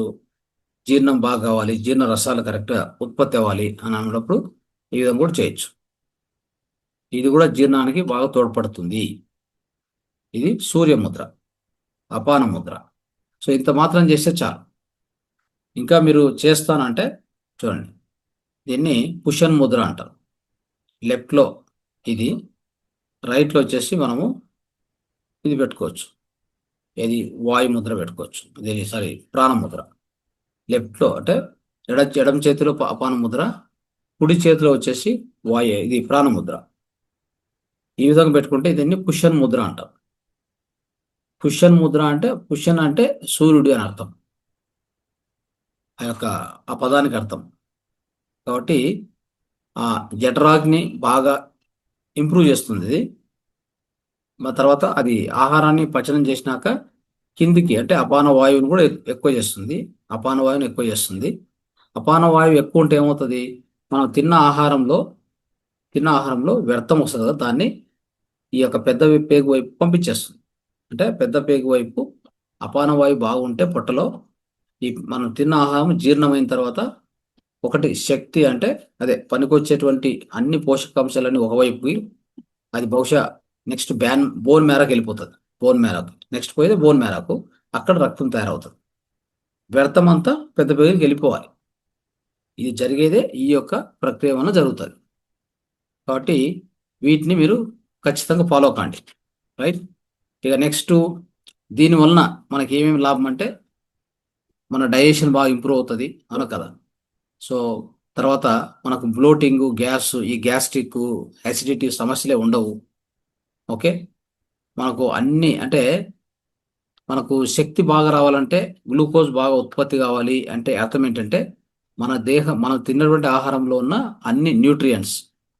జీర్ణం బాగా కావాలి, జీర్ణ రసాలు కరెక్ట్గా ఉత్పత్తి అవ్వాలి అని అన్నప్పుడు ఈ విధంగా కూడా చేయొచ్చు. ఇది కూడా జీర్ణానికి బాగా తోడ్పడుతుంది. ఇది సూర్యముద్ర, అపాన ముద్ర. సో ఇంత మాత్రం చేస్తే చాలు. ఇంకా మీరు చేస్తానంటే చూడండి, దీన్ని పుషన్ ముద్ర అంటారు. లెఫ్ట్లో ఇది, రైట్లో వచ్చేసి మనము ఇది పెట్టుకోవచ్చు, ఇది వాయు ముద్ర పెట్టుకోవచ్చు, ఇది సారీ ప్రాణముద్ర. లెఫ్ట్లో అంటే ఎడమ చేతిలో అపాన ముద్ర, కుడి చేతిలో వచ్చేసి వాయు, ఇది ప్రాణముద్ర. ఈ విధంగా పెట్టుకుంటే దీన్ని పుషన్ ముద్ర అంటారు. పుషన్ ముద్ర అంటే, పుషన్ అంటే సూర్యుడు అని అర్థం, ఆ యొక్క ఆ పదానికి అర్థం. కాబట్టి ఆ జఠరాగ్ని బాగా ఇంప్రూవ్ చేస్తుంది ఇది. తర్వాత అది ఆహారాన్ని పచనం చేసినాక కిందికి అంటే అపాన వాయువుని కూడా ఎక్కువ చేస్తుంది. అపాన వాయువుని ఎక్కువ చేస్తుంది. అపాన వాయువు ఎక్కువ ఉంటే ఏమవుతుంది, మనం తిన్న ఆహారంలో వ్యర్థం వస్తుంది కదా, దాన్ని ఈ యొక్క పెద్ద పేగు వైపు పంపించేస్తుంది. అంటే పెద్ద పేగు వైపు అపాన వాయువు బాగుంటే పొట్టలో ఈ మనం తిన్న ఆహారం జీర్ణమైన తర్వాత ఒకటి శక్తి అంటే అదే పనికొచ్చేటువంటి అన్ని పోషకాంశాలన్నీ ఒకవైపుకి, అది బహుశా నెక్స్ట్ బోన్ మేరకు వెళ్ళిపోతుంది. బోన్ మేరకు నెక్స్ట్ పోయేది బోన్ మేరకు, అక్కడ రక్తం తయారవుతుంది. వ్యర్థం అంతా పెద్ద పేగుకి వెళ్ళిపోవాలి. ఇది జరిగేదే ఈ యొక్క ప్రక్రియ వలన జరుగుతుంది. కాబట్టి వీటిని మీరు ఖచ్చితంగా ఫాలో కాండి. రైట్. ఇక నెక్స్ట్ దీనివలన మనకి ఏమేమి లాభం అంటే, మన డైజెషన్ బాగా ఇంప్రూవ్ అవుతుంది అన కదా. సో తర్వాత మనకు బ్లోటింగ్, గ్యాస్, ఈ గ్యాస్ట్రిక్, యాసిడిటీ సమస్యలే ఉండవు. ఓకే. మనకు అన్ని అంటే మనకు శక్తి బాగా రావాలంటే, గ్లూకోజ్ బాగా ఉత్పత్తి కావాలి అంటే అర్థం ఏంటంటే, మనం తిన్నటువంటి ఆహారంలో ఉన్న అన్ని న్యూట్రియంట్స్,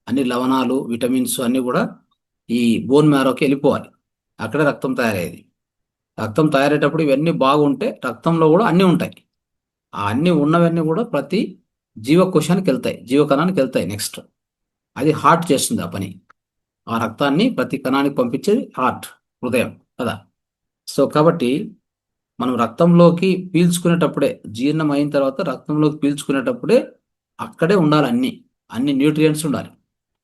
అన్ని లవణాలు, విటమిన్స్ అన్నీ కూడా ఈ బోన్ మ్యారోకి వెళ్ళిపోవాలి. అక్కడే రక్తం తయారయ్యేది. రక్తం తయారయ్యేటప్పుడు ఇవన్నీ బాగుంటే రక్తంలో కూడా అన్నీ ఉంటాయి. ఆ అన్నీ ఉన్నవన్నీ కూడా ప్రతి జీవకోశానికి వెళ్తాయి, జీవకణానికి వెళ్తాయి. నెక్స్ట్ అది హార్ట్ చేస్తుంది ఆ పని. ఆ రక్తాన్ని ప్రతి కణానికి పంపించేది హార్ట్, హృదయం కదా. సో కాబట్టి మనం రక్తంలోకి పీల్చుకునేటప్పుడే, జీర్ణం అయిన తర్వాత రక్తంలోకి పీల్చుకునేటప్పుడే అక్కడే ఉండాలి అన్ని న్యూట్రియంట్స్ ఉండాలి,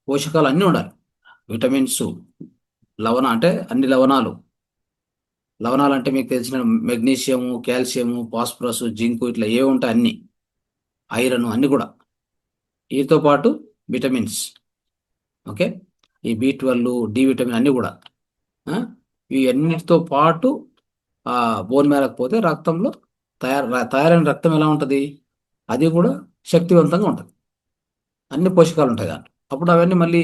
పోషకాలు అన్నీ ఉండాలి. విటమిన్స్, అంటే అన్ని లవణాలు అంటే మీకు తెలిసిన మెగ్నీషియము, కాల్షియము, ఫాస్ఫరస్, జింకు, ఇట్లా ఏవి ఉంటాయి అన్ని, ఐరన్ అన్ని కూడా. వీటితో పాటు విటమిన్స్, ఓకే, ఈ B12, డి విటమిన్ అన్నీ కూడా. ఇవన్నిటితో పాటు బోన్ మేరకపోతే రక్తంలో తయారైన రక్తం ఎలా ఉంటుంది, అది కూడా శక్తివంతంగా ఉంటుంది, అన్ని పోషకాలు ఉంటాయి దాంట్లో. అప్పుడు అవన్నీ మళ్ళీ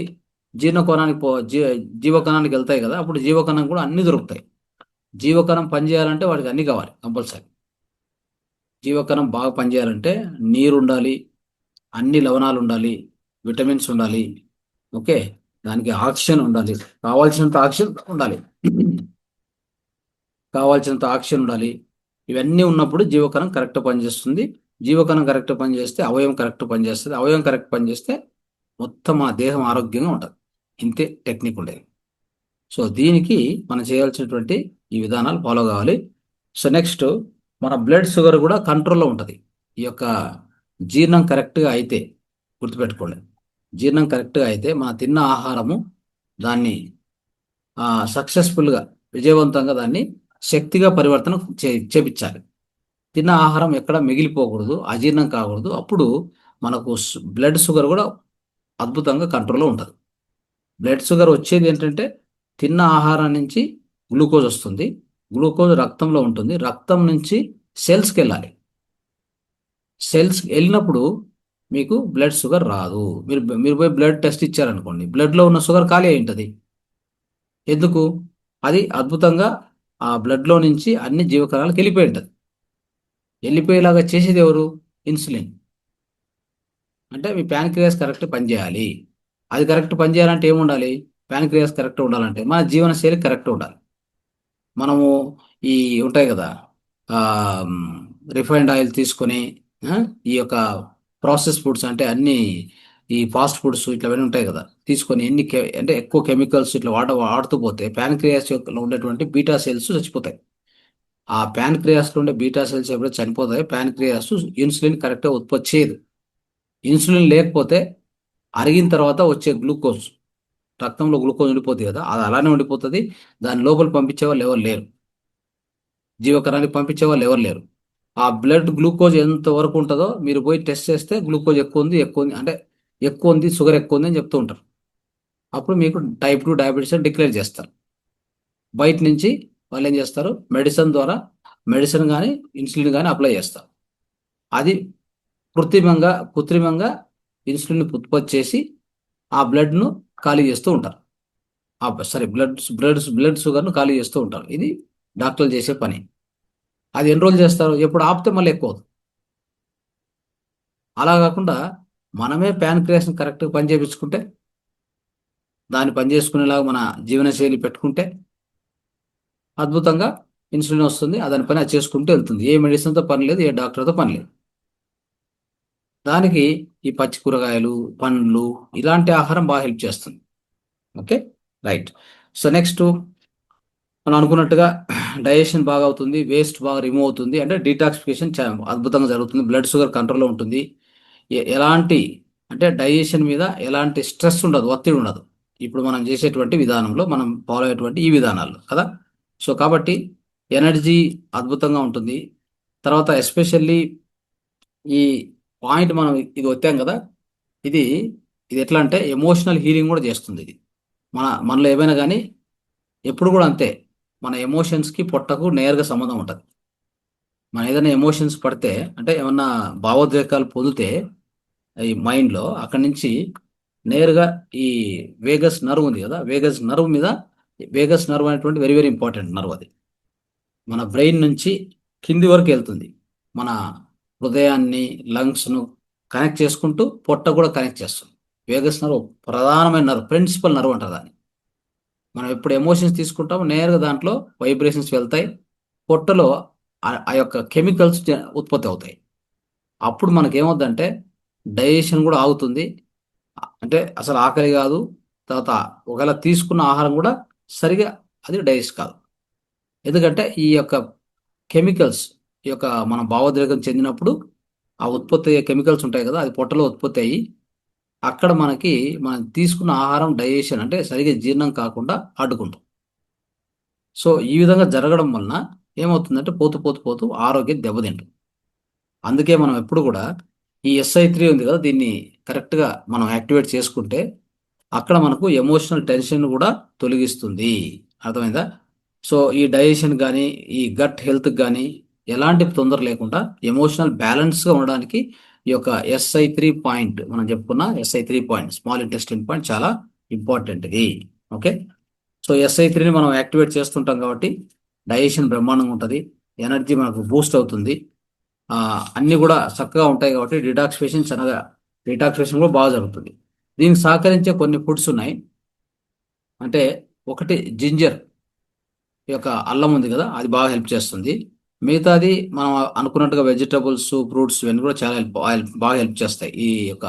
జీవకణానికి వెళ్తాయి కదా. అప్పుడు జీవకణం కూడా అన్ని దొరుకుతాయి. జీవకణం పనిచేయాలంటే వాడికి అన్ని కావాలి కంపల్సరీ. జీవకణం బాగా పనిచేయాలంటే నీరు ఉండాలి, అన్ని లవణాలు ఉండాలి, విటమిన్స్ ఉండాలి, ఓకే, దానికి ఆక్సిజన్ ఉండాలి, కావాల్సినంత ఆక్సిజన్ ఉండాలి. ఇవన్నీ ఉన్నప్పుడు జీవకణం కరెక్ట్ పనిచేస్తుంది. జీవకణం కరెక్ట్ పనిచేస్తే అవయవం కరెక్ట్ పనిచేస్తుంది. అవయవం కరెక్ట్ పనిచేస్తే మొత్తం ఆ దేహం ఆరోగ్యంగా ఉంటుంది. ఇంతే టెక్నిక్ ఉండేది. సో దీనికి మనం చేయాల్సినటువంటి ఈ విధానాలు ఫాలో కావాలి. సో నెక్స్ట్ మన బ్లడ్ షుగర్ కూడా కంట్రోల్లో ఉంటుంది. ఈ యొక్క జీర్ణం కరెక్ట్గా అయితే, గుర్తుపెట్టుకోండి, జీర్ణం కరెక్ట్గా అయితే మన తిన్న ఆహారము దాన్ని సక్సెస్ఫుల్గా, విజయవంతంగా దాన్ని శక్తిగా పరివర్తన చేపించాలి. తిన్న ఆహారం ఎక్కడ మిగిలిపోకూడదు, అజీర్ణం కాకూడదు. అప్పుడు మనకు బ్లడ్ షుగర్ కూడా అద్భుతంగా కంట్రోల్లో ఉంటుంది. బ్లడ్ షుగర్ వచ్చేది ఏంటంటే, తిన్న ఆహారం నుంచి గ్లూకోజ్ వస్తుంది, గ్లూకోజ్ రక్తంలో ఉంటుంది, రక్తం నుంచి సెల్స్కి వెళ్ళాలి. సెల్స్కి వెళ్ళినప్పుడు మీకు బ్లడ్ షుగర్ రాదు. మీరు పోయి బ్లడ్ టెస్ట్ ఇచ్చారనుకోండి, బ్లడ్లో ఉన్న షుగర్ ఖాళీ అయి ఉంటుంది. ఎందుకు? అది అద్భుతంగా ఆ బ్లడ్లో నుంచి అన్ని జీవకణాలకు వెళ్ళిపోయి ఉంటుంది. వెళ్ళిపోయేలాగా చేసేది ఎవరు? ఇన్సులిన్. అంటే మీ ప్యాన్క్రియాస్ కరెక్ట్ పనిచేయాలి. అది కరెక్ట్ పనిచేయాలంటే ఏముండాలి? ప్యాన్క్రియాస్ కరెక్ట్ ఉండాలంటే మన జీవనశైలి కరెక్ట్ ఉండాలి. మనము ఈ ఉంటాయి కదా, రిఫైన్డ్ ఆయిల్ తీసుకొని, ఆ, ఈ యొక్క ప్రాసెస్ ఫుడ్స్ అంటే అన్ని ఈ ఫాస్ట్ ఫుడ్స్ ఇట్లా ఉంటాయి కదా, తీసుకొని అంటే ఎక్కువ కెమికల్స్ ఇట్లా వాడుతూ పోతే ప్యాన్క్రియాస్ లో ఉండేటువంటి బీటా సెల్స్ చచ్చిపోతాయి. ఆ ప్యాన్క్రియాస్లో ఉండే బీటా సెల్స్ ఎప్పుడైతే చనిపోతాయి, ప్యాన్క్రియాస్ ఇన్సులిన్ కరెక్ట్గా ఉత్పత్తి చేయదు. ఇన్సులిన్ లేకపోతే అరిగిన తర్వాత వచ్చే గ్లూకోజ్, రక్తంలో గ్లూకోజ్ ఉండిపోతుంది కదా, అది అలానే ఉండిపోతుంది. దాని లోపల పంపించే వాళ్ళు ఎవరు లేరు, జీవకణానికి పంపించే వాళ్ళు ఎవరు లేరు. ఆ బ్లడ్ గ్లూకోజ్ ఎంత వరకు ఉంటుందో మీరు పోయి టెస్ట్ చేస్తే గ్లూకోజ్ ఎక్కువ ఉంది అంటే ఎక్కువ ఉంది, షుగర్ ఎక్కువ ఉంది అని చెప్తూ ఉంటారు. అప్పుడు మీకు టైప్ 2 డయాబెటీస్ అని డిక్లేర్ చేస్తారు. బయట నుంచి వాళ్ళు ఏం చేస్తారు, మెడిసిన్ కానీ ఇన్సులిన్ కానీ అప్లై చేస్తారు. అది కృత్రిమంగా ఇన్సులిన్ ఉత్పత్తి చేసి ఆ బ్లడ్ను ఖాళీ చేస్తూ ఉంటారు. సారీ, బ్లడ్ షుగర్ను ఖాళీ చేస్తూ ఉంటారు. ఇది డాక్టర్లు చేసే పని. అది ఎన్ని రోజులు చేస్తారు, ఎప్పుడు ఆపితే మళ్ళీ ఎక్కువ అవుతుంది. అలా కాకుండా మనమే ప్యాన్క్రియాస్ని కరెక్ట్గా పనిచేపించుకుంటే, దాన్ని పనిచేసుకునేలాగా మన జీవనశైలి పెట్టుకుంటే అద్భుతంగా ఇన్సులిన్ వస్తుంది. దాని పని అది చేసుకుంటూ వెళ్తుంది. ఏ మెడిసిన్తో పని లేదు, ఏ డాక్టర్తో పని లేదు. దానికి ఈ పచ్చి కూరగాయలు, పండ్లు, ఇలాంటి ఆహారం బాగా హెల్ప్ చేస్తుంది. Okay, right. సో నెక్స్ట్, మనం అనుకున్నట్టుగా డైజెషన్ బాగా అవుతుంది, వేస్ట్ బాగా రిమూవ్ అవుతుంది, అంటే డీటాక్సిఫికేషన్ అద్భుతంగా జరుగుతుంది, బ్లడ్ షుగర్ కంట్రోల్లో ఉంటుంది. ఎలాంటి అంటే డైజెషన్ మీద ఎలాంటి స్ట్రెస్ ఉండదు, ఒత్తిడి ఉండదు. ఇప్పుడు మనం చేసేటువంటి విధానంలో మనం ఫాలో అయ్యేటువంటి ఈ విధానాలు కదా. సో కాబట్టి ఎనర్జీ అద్భుతంగా ఉంటుంది. తర్వాత ఎస్పెషల్లీ ఈ పాయింట్ మనం ఇది వచ్చాం కదా, ఇది ఇది ఎట్లా అంటే ఎమోషనల్ హీలింగ్ కూడా చేస్తుంది. ఇది మనలో ఏమైనా కానీ ఎప్పుడు కూడా అంతే, మన ఎమోషన్స్కి పొట్టకు నేరుగా సంబంధం ఉంటుంది. మన ఏదైనా ఎమోషన్స్ పడితే అంటే ఏమన్నా భావోద్వేగాలు పొందితే ఈ మైండ్లో అక్కడి నుంచి నేరుగా ఈ వేగస్ నర్వ్ ఉంది కదా, వేగస్ నర్వ్ అనేటువంటి వెరీ వెరీ ఇంపార్టెంట్ నర్వ్. అది మన బ్రెయిన్ నుంచి కింది వరకు వెళ్తుంది. మన హృదయాన్ని, లంగ్స్ను కనెక్ట్ చేసుకుంటూ పొట్ట కూడా కనెక్ట్ చేస్తుంది. వేగస్ నర్వ్ ప్రధానమైన నర్వ్, ప్రిన్సిపల్ నర్వ్ అంటారు దాన్ని. మనం ఎప్పుడు ఎమోషన్స్ తీసుకుంటామో నేరుగా దాంట్లో వైబ్రేషన్స్ వెళ్తాయి, పొట్టలో ఆ యొక్క కెమికల్స్ ఉత్పత్తి అవుతాయి. అప్పుడు మనకేమవుద్దంటే డైజెషన్ కూడా ఆగుతుంది. అంటే అసలు ఆకలి కాదు, తర్వాత ఒకవేళ తీసుకున్న ఆహారం కూడా సరిగా అది డైజెస్ట్ కాదు. ఎందుకంటే ఈ యొక్క కెమికల్స్, ఈ యొక్క మన భావోద్వేగం చెందినప్పుడు ఆ ఉత్పత్తి అయ్యే కెమికల్స్ ఉంటాయి కదా, అది పొట్టలో ఉత్పత్తి అయ్యి అక్కడ మనం తీసుకున్న ఆహారం డైజెషన్ అంటే సరిగా జీర్ణం కాకుండా అడ్డుకుంటాం. సో ఈ విధంగా జరగడం వలన ఏమవుతుందంటే పోతూ పోతూ పోతూ ఆరోగ్యం దెబ్బతింటుంది. అందుకే మనం ఎప్పుడు కూడా ఈ SI3 ఉంది కదా, దీన్ని కరెక్ట్గా మనం యాక్టివేట్ చేసుకుంటే అక్కడ మనకు ఎమోషనల్ టెన్షన్ కూడా తొలగిస్తుంది. అర్థమైందా? సో ఈ డైజెషన్ కానీ ఈ గట్ హెల్త్కి కానీ ఎలాంటి తొందర లేకుండా ఎమోషనల్ బ్యాలెన్స్గా ఉండడానికి ఈ యొక్క SI3 పాయింట్, మనం చెప్పుకున్న SI3 point, small intestine point చాలా ఇంపార్టెంట్ ఇది. ఓకే, సో SI3ని మనం యాక్టివేట్ చేస్తుంటాం కాబట్టి డైజెషన్ బ్రహ్మాండంగా ఉంటుంది, ఎనర్జీ మనకు బూస్ట్ అవుతుంది, అన్నీ కూడా చక్కగా ఉంటాయి. కాబట్టి డీటాక్సిఫికేషన్ కూడా బాగా జరుగుతుంది. దీనికి సహకరించే కొన్ని ఫుడ్స్ ఉన్నాయి. అంటే ఒకటి జింజర్, ఈ యొక్క అల్లం ఉంది కదా, అది బాగా హెల్ప్ చేస్తుంది. మిగతాది మనం అనుకున్నట్టుగా వెజిటబుల్స్, ఫ్రూట్స్ ఇవన్నీ కూడా చాలా బాగా హెల్ప్ చేస్తాయి. ఈ యొక్క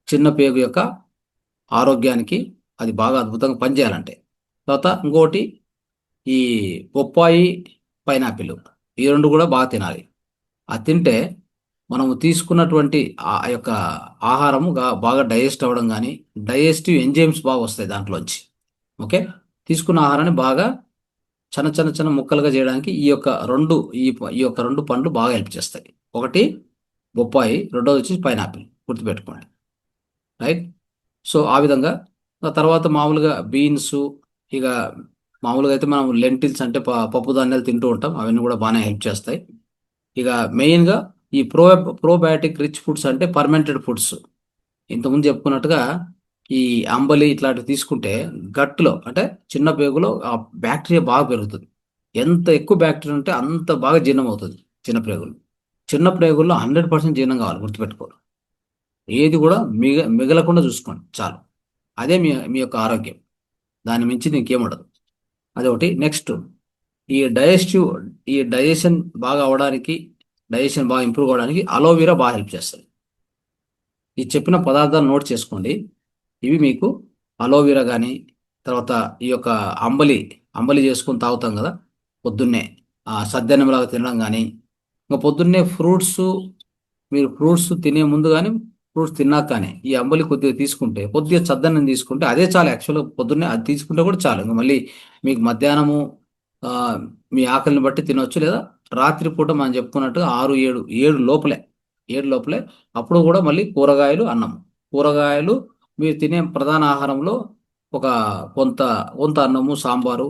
చిన్న పేగు యొక్క ఆరోగ్యానికి అది బాగా అద్భుతంగా పనిచేయాలంటే. తర్వాత ఇంకోటి ఈ బొప్పాయి, పైనాపిల్, ఈ రెండు కూడా బాగా తినాలి. అది తింటే మనము తీసుకున్నటువంటి ఆ యొక్క ఆహారము బాగా డైజెస్ట్ అవ్వడం కానీ, డైజెస్టివ్ ఎంజైమ్స్ బాగా వస్తాయి దాంట్లోంచి. ఓకే, తీసుకున్న ఆహారాన్ని బాగా చిన్న చిన్న చిన్న ముక్కలుగా చేయడానికి ఈ యొక్క రెండు పండ్లు బాగా హెల్ప్ చేస్తాయి. ఒకటి బొప్పాయి, రెండోది వచ్చి పైనాపిల్, గుర్తుపెట్టుకోండి. రైట్. సో ఆ విధంగా ఆ తర్వాత మామూలుగా బీన్స్, ఇక మామూలుగా అయితే మనం లెంటిల్స్ అంటే పప్పు ధాన్యాలు తింటూ ఉంటాం, అవన్నీ కూడా బాగానే హెల్ప్ చేస్తాయి. ఇక మెయిన్గా ఈ ప్రోబయాటిక్ రిచ్ ఫుడ్స్ అంటే ఫర్మెంటెడ్ ఫుడ్స్, ఇంతకుముందు చెప్పుకున్నట్టుగా ఈ అంబలి ఇట్లాంటివి తీసుకుంటే గట్టులో అంటే చిన్న పేగులో ఆ బ్యాక్టీరియా బాగా పెరుగుతుంది. ఎంత ఎక్కువ బ్యాక్టీరియా ఉంటే అంత బాగా జీర్ణం అవుతుంది చిన్న ప్రేగులు. చిన్న ప్రేగుల్లో 100% జీర్ణం కావాలి, గుర్తుపెట్టుకోవాలి. ఏది కూడా మిగలకుండా చూసుకోండి చాలు. అదే మీ మీ యొక్క ఆరోగ్యం. దాని మించి ఇంకేముండదు. అదొకటి. నెక్స్ట్, ఈ డైజెస్టివ్ ఈ డైజెషన్ బాగా అవడానికి, డైజెషన్ బాగా ఇంప్రూవ్ అవడానికి అలోవెరా బాగా హెల్ప్ చేస్తుంది. ఈ చెప్పిన పదార్థాలు నోట్ చేసుకోండి. ఇవి మీకు అలోవెరా కానీ, తర్వాత ఈ యొక్క అంబలి అంబలి చేసుకొని తాగుతాం కదా పొద్దున్నే, సద్దన్నంలాగా తినడం కానీ, ఇంకా పొద్దున్నే మీరు ఫ్రూట్స్ తినే ముందు కానీ, ఫ్రూట్స్ తిన్నాక కానీ ఈ అంబలి కొద్దిగా తీసుకుంటే, కొద్దిగా చద్దన్నం తీసుకుంటే అదే చాలు. యాక్చువల్గా పొద్దున్నే అది తీసుకుంటే కూడా చాలు. ఇంకా మళ్ళీ మీకు మధ్యాహ్నము ఆ, మీ ఆకలిని బట్టి తినొచ్చు, లేదా రాత్రిపూట మనం చెప్పుకున్నట్టుగా 6 7 లోపలే అప్పుడు కూడా మళ్ళీ కూరగాయలు, అన్నం. కూరగాయలు మీరు తినే ప్రధాన ఆహారంలో ఒక కొంత కొంత అన్నము, సాంబారు,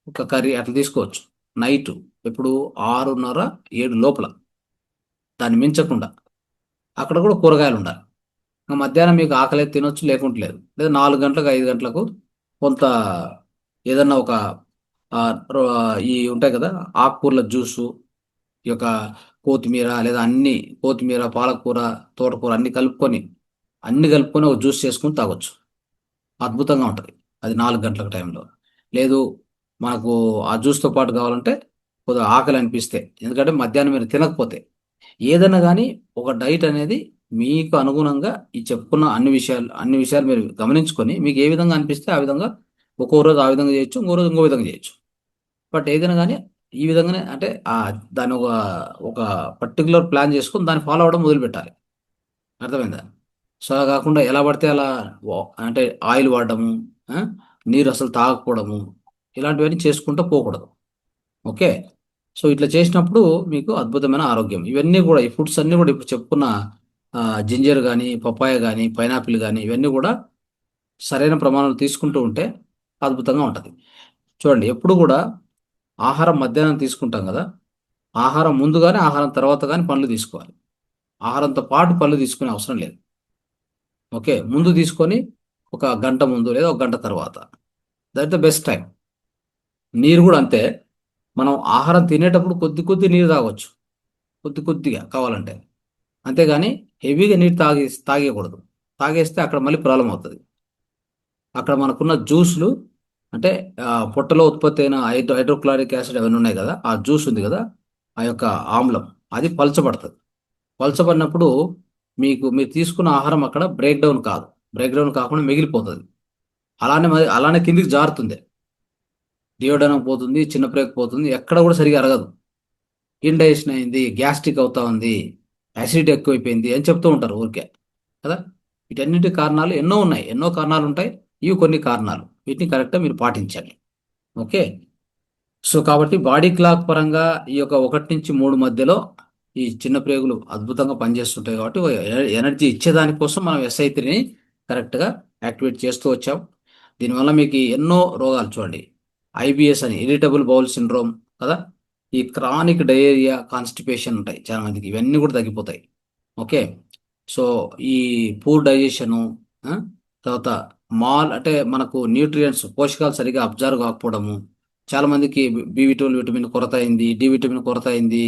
ఒక కర్రీ అట్లా తీసుకోవచ్చు. నైట్ ఎప్పుడు 6:30 7 లోపల, దాన్ని మించకుండా అక్కడ కూడా కూరగాయలు ఉండాలి. ఇంకా మధ్యాహ్నం మీకు ఆకలి అయితే తినొచ్చు, లేకుంటే లేదు. లేదా 4 గంటలకు 5 గంటలకు కొంత ఏదన్నా ఒక ఆ, రో- ఈ ఉంటాయి కదా ఆకుకూరల జ్యూసు, ఈ యొక్క కొత్తిమీర, లేదా కొత్తిమీర, పాలకూర, తోటకూర అన్ని కలుపుకొని ఒక జ్యూస్ చేసుకుని తాగొచ్చు. అద్భుతంగా ఉంటుంది అది 4 గంటల టైంలో. లేదు మనకు ఆ జ్యూస్తో పాటు కావాలంటే కొద్దిగా ఆకలి అనిపిస్తే, ఎందుకంటే మధ్యాహ్నం మీరు తినకపోతే, ఏదైనా కానీ ఒక డైట్ అనేది మీకు అనుగుణంగా ఈ చెప్పుకున్న అన్ని విషయాలు మీరు గమనించుకొని మీకు ఏ విధంగా అనిపిస్తే ఆ విధంగా, ఒక్కో రోజు ఆ విధంగా చేయొచ్చు, ఇంకో రోజు ఇంకో విధంగా చేయొచ్చు. బట్ ఏదైనా కానీ ఈ విధంగానే అంటే దాన్ని ఒక పర్టికులర్ ప్లాన్ చేసుకొని దాన్ని ఫాలో అవ్వడం మొదలుపెట్టాలి. అర్థమైందా? సో అలా కాకుండా ఎలా పడితే అలా అంటే ఆయిల్ వాడడము, ఆ, నీరు అసలు తాగకపోవడము, ఇలాంటివన్నీ చేసుకుంటూ పోకూడదు. ఓకే. సో ఇట్లా చేసినప్పుడు మీకు అద్భుతమైన ఆరోగ్యం. ఇవన్నీ కూడా, ఈ ఫుడ్స్ అన్నీ కూడా ఇప్పుడు చెప్పుకున్న జింజర్ కానీ, పపాయ కానీ, పైనాపిల్ కానీ, ఇవన్నీ కూడా సరైన ప్రమాణాలు తీసుకుంటూ ఉంటే అద్భుతంగా ఉంటుంది. చూడండి, ఎప్పుడు కూడా ఆహారం మధ్యాహ్నం తీసుకుంటాం కదా, ఆహారం ముందు కానీ ఆహారం తర్వాత కానీ పండ్లు తీసుకోవాలి. ఆహారంతో పాటు పళ్ళు తీసుకునే అవసరం లేదు. ఓకే. ముందు తీసుకొని ఒక గంట ముందు లేదా ఒక గంట తర్వాత, దట్ ద బెస్ట్ టైం. నీరు కూడా అంతే. మనం ఆహారం తినేటప్పుడు కొద్ది కొద్ది నీరు తాగొచ్చు, కొద్ది కొద్దిగా కావాలంటే. అంతేగాని హెవీగా నీరు తాగేయకూడదు. తాగేస్తే అక్కడ మళ్ళీ ప్రాబ్లం అవుతుంది. అక్కడ మనకున్న జ్యూస్లు అంటే పొట్టలో ఉత్పత్తి అయిన హైడ్రోక్లోరిక్ యాసిడ్ అవన్నీ ఉన్నాయి కదా, ఆ జ్యూస్ ఉంది కదా, ఆ యొక్క ఆమ్లం అది పలచబడుతుంది. పలచబడినప్పుడు మీరు తీసుకున్న ఆహారం అక్కడ బ్రేక్ డౌన్ కాదు. బ్రేక్ డౌన్ కాకుండా మిగిలిపోతుంది. అలానే కిందికి జారుతుంది. డియోడనం పోతుంది, చిన్న బ్రేక్ పోతుంది, ఎక్కడ కూడా సరిగా అరగదు. ఇండైజెషన్ అయింది, గ్యాస్ట్రిక్ అవుతా ఉంది, యాసిడిటీ ఎక్కువైపోయింది అని చెప్తూ ఉంటారు ఊరికే కదా. వీటన్నిటి కారణాలు ఎన్నో ఉన్నాయి, ఎన్నో కారణాలు ఉంటాయి. ఇవి కొన్ని కారణాలు. వీటిని కరెక్ట్గా మీరు పాటించాలి. ఓకే. సో కాబట్టి బాడీ క్లాక్ పరంగా ఈ యొక్క 1 నుంచి 3 మధ్యలో ఈ చిన్న ప్రేగులు అద్భుతంగా పనిచేస్తుంటాయి. కాబట్టి ఎనర్జీ ఇచ్చేదానికోసం మనం SI3ని కరెక్ట్గా యాక్టివేట్ చేస్తూ వచ్చాం. దీనివల్ల మీకు ఎన్నో రోగాలు, చూడండి, IBS అని, ఇరిటబుల్ బౌల్ సిండ్రోమ్ కదా, ఈ క్రానిక్ డయేరియా, కాన్స్టిపేషన్ ఉంటాయి చాలా మందికి, ఇవన్నీ కూడా తగ్గిపోతాయి. ఓకే. సో ఈ పూర్ డైజెషను, తర్వాత అంటే మనకు న్యూట్రియంట్స్, పోషకాలు సరిగా అబ్జర్వ్ కాకపోవడము, చాలా మందికి విటమిన్ కొరత అయింది, డి విటమిన్ కొరత అయింది,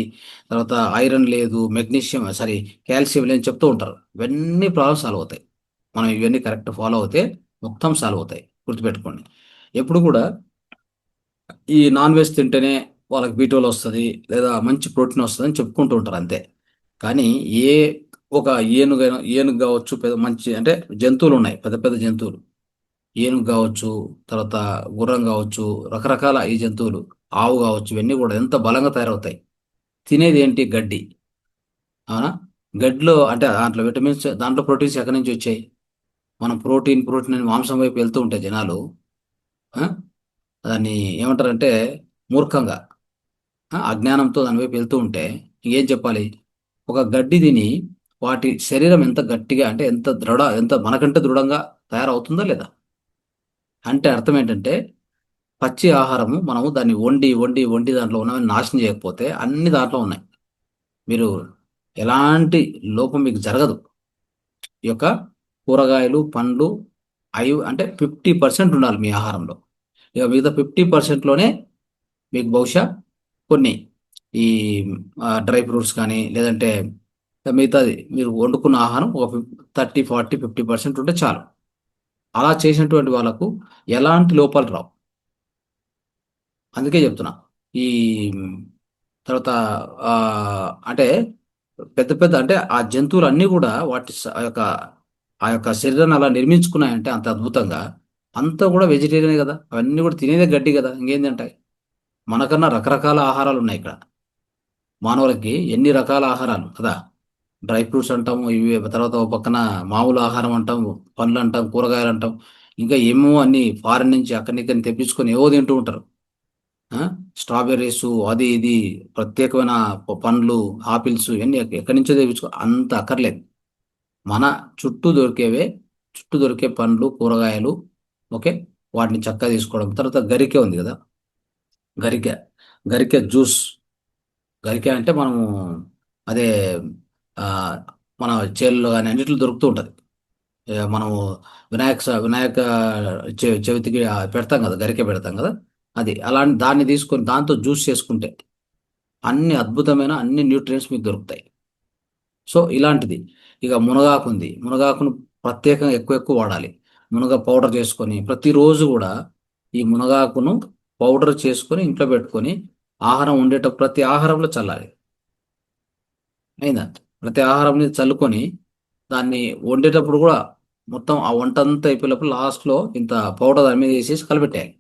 తర్వాత ఐరన్ లేదు, మెగ్నీషియం సారీ కాల్షియం లేదని చెప్తూ ఉంటారు. ఇవన్నీ ప్రాబ్లమ్స్ సాల్వ్ అవుతాయి. మనం ఇవన్నీ కరెక్ట్ ఫాలో అవుతే మొత్తం సాల్వ్ అవుతాయి. గుర్తుపెట్టుకోండి. ఎప్పుడు కూడా ఈ నాన్ వెజ్ తింటేనే వాళ్ళకి బీటోల్ వస్తుంది, లేదా మంచి ప్రోటీన్ వస్తుంది అని చెప్పుకుంటూ ఉంటారు అంతే. కానీ ఏ ఒక ఏనుగు కావచ్చు, పెద్ద మంచి అంటే జంతువులు ఉన్నాయి, పెద్ద పెద్ద జంతువులు, ఏనుగు కావచ్చు, తర్వాత గుర్రం కావచ్చు, రకరకాల ఈ జంతువులు, ఆవు కావచ్చు, ఇవన్నీ కూడా ఎంత బలంగా తయారవుతాయి. తినేది ఏంటి? గడ్డి. అవునా? గడ్డిలో అంటే దాంట్లో విటమిన్స్, దాంట్లో ప్రోటీన్స్ ఎక్కడి నుంచి వచ్చాయి? మనం ప్రోటీన్ ప్రోటీన్ అని మాంసం వైపు వెళ్తూ ఉంటే జనాలు, ఆ, దాన్ని ఏమంటారంటే మూర్ఖంగా, అజ్ఞానంతో దాని వైపు వెళ్తూ ఉంటే ఇంకేం చెప్పాలి? ఒక గడ్డి తిని వాటి శరీరం ఎంత గట్టిగా, అంటే ఎంత మనకంటే దృఢంగా తయారవుతుందా లేదా? అంటే అర్థం ఏంటంటే, పచ్చి ఆహారము మనము దాన్ని వండి వండి వండి దాంట్లో ఉన్నవన్నీ నాశనం చేయకపోతే అన్ని దాంట్లో ఉన్నాయి. మీరు ఎలాంటి లోపం మీకు జరగదు. ఈ యొక్క కూరగాయలు, పండ్లు, అవి అంటే 50% ఉండాలి మీ ఆహారంలో. ఇక మిగతా 50%లోనే మీకు బహుశా కొన్ని ఈ డ్రై ఫ్రూట్స్ కానీ, లేదంటే మిగతాది మీరు వండుకున్న ఆహారం ఒక 30, 40, 50% ఉంటే చాలు. అలా చేసినటువంటి వాళ్ళకు ఎలాంటి లోపాలు రావు. అందుకే చెప్తున్నా. ఈ తర్వాత అంటే పెద్ద పెద్ద అంటే ఆ జంతువులు అన్నీ కూడా ఆ యొక్క శరీరాన్ని అలా నిర్మించుకున్నాయంటే అంత అద్భుతంగా, అంతా కూడా వెజిటేరియనే కదా, అవన్నీ కూడా తినేదే గడ్డి కదా, ఇంకేంది అంటాయి. మనకన్నా రకరకాల ఆహారాలు ఉన్నాయి ఇక్కడ. మానవులకి ఎన్ని రకాల ఆహారాలు కదా. డ్రై ఫ్రూట్స్ అంటాము, ఇవి తర్వాత ఒక పక్కన మామూలు ఆహారం అంటాం, పండ్లు అంటాం, కూరగాయలు అంటాం, ఇంకా ఏమో అన్ని ఫారెన్ నుంచి అక్కడి నుంచి తెప్పించుకొని ఏవో తింటూ ఉంటారు. ఆ? స్ట్రాబెర్రీస్, అది ఇది ప్రత్యేకమైన పండ్లు, ఆపిల్స్ ఇవన్నీ ఎక్కడి నుంచో తెప్పించుకో, అంత అక్కర్లేదు. మన చుట్టూ దొరికేవే, చుట్టూ దొరికే పండ్లు, కూరగాయలు, ఓకే, వాటిని చక్కగా తీసుకోవడం. తర్వాత గరికె ఉంది కదా, గరికె గరికె జ్యూస్. గరికె అంటే మనము అదే ఆ, మన చేల్లో కానీ అన్నిట్లో దొరుకుతూ ఉంటుంది. మనము వినాయక చవితికి పెడతాం కదా, గరికె పెడతాం కదా, అది అలాంటి దాన్ని తీసుకొని దాంతో జ్యూస్ చేసుకుంటే అన్ని అద్భుతమైన అన్ని న్యూట్రియంట్స్ మీకు దొరుకుతాయి. సో ఇలాంటిది. ఇక మునగాకు ఉంది, మునగాకును ప్రత్యేకంగా ఎక్కువ ఎక్కువ వాడాలి. మునగ పౌడర్ చేసుకొని ప్రతిరోజు కూడా ఈ మునగాకును పౌడర్ చేసుకొని ఇంట్లో పెట్టుకొని ఆహారం ఉండేటప్పుడు ప్రతి ఆహారంలో చల్లాలి. అయిందా? ప్రతి ఆహారం మీద చల్లుకొని దాన్ని వండేటప్పుడు కూడా మొత్తం ఆ వంట అంతా అయిపోయేటప్పుడు లాస్ట్లో ఇంత పౌడర్ దాని మీద వేసేసి కలిపెట్టేయాలి.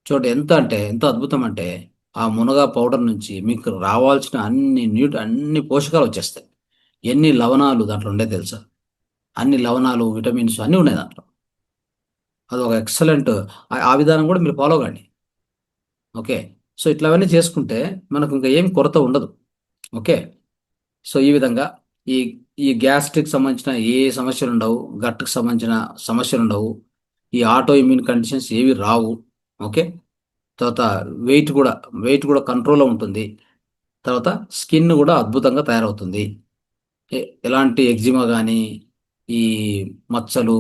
చూడండి ఎంత అంటే ఎంత అద్భుతం అంటే, ఆ మునగా పౌడర్ నుంచి మీకు రావాల్సిన అన్ని పోషకాలు వచ్చేస్తాయి. ఎన్ని లవణాలు దాంట్లో ఉండే తెలుసా? అన్ని లవణాలు, విటమిన్స్ అన్నీ ఉన్నాయి దాంట్లో. అది ఒక ఎక్సలెంట్. ఆ విధానం కూడా మీరు ఫాలో కండి. ఓకే. సో ఇట్లావన్నీ చేసుకుంటే మనకు ఇంకా ఏమి కొరత ఉండదు. ఓకే. సో ఈ విధంగా ఈ ఈ గ్యాస్ట్రిక్ సంబంధించిన ఏ సమస్యలు ఉండవు, గట్కి సంబంధించిన సమస్యలు ఉండవు, ఈ ఆటో ఇమ్యూన్ కండిషన్స్ ఏవి రావు. ఓకే. తర్వాత వెయిట్ కూడా కంట్రోల్లో ఉంటుంది. తర్వాత స్కిన్ కూడా అద్భుతంగా తయారవుతుంది. ఎలాంటి ఎగ్జిమా కానీ, ఈ మచ్చలు,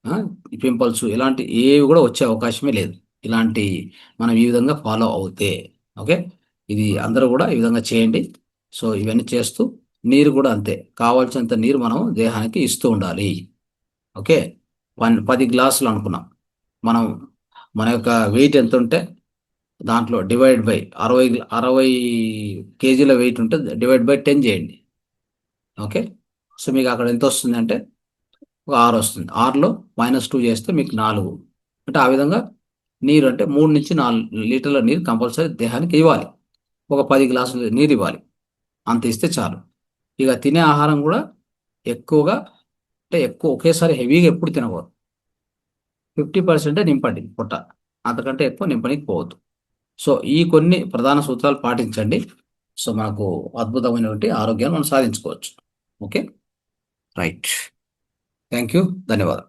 ఆ, ఈ పింపుల్స్ ఇలాంటి ఏవి కూడా వచ్చే అవకాశమే లేదు, ఇలాంటి మనం ఈ విధంగా ఫాలో అవుతే. ఓకే. ఇది అందరూ కూడా ఈ విధంగా చేయండి. సో ఇవన్నీ చేస్తూ నీరు కూడా అంతే, కావాల్సినంత నీరు మనం దేహానికి ఇస్తూ ఉండాలి. ఓకే. 10 గ్లాసులు అనుకున్నాం మనం. మన యొక్క వెయిట్ ఎంత ఉంటే దాంట్లో డివైడ్ బై 60 కేజీల వెయిట్ ఉంటే డివైడ్ బై 10 చేయండి. ఓకే. సో మీకు అక్కడ ఎంత వస్తుంది అంటే ఒక 6 వస్తుంది. 6లో -2 చేస్తే మీకు 4. అంటే ఆ విధంగా నీరు అంటే 3 నుంచి 4 లీటర్ల నీరు కంపల్సరీ దేహానికి ఇవ్వాలి. ఒక 10 గ్లాసులు నీరు ఇవ్వాలి. అంత ఇస్తే చాలు. ఇక తినే ఆహారం కూడా ఎక్కువగా, అంటే ఎక్కువ ఒకేసారి హెవీగా ఎప్పుడు తినకూడదు. 50% నింపండి పొట్ట, అంతకంటే ఎక్కువ నింపనికి పోవద్దు. సో ఈ కొన్ని ప్రధాన సూత్రాలు పాటించండి. సో మనకు అద్భుతమైనటువంటి ఆరోగ్యాన్ని మనం సాధించుకోవచ్చు. ఓకే. రైట్. Thank you. ధన్యవాదాలు.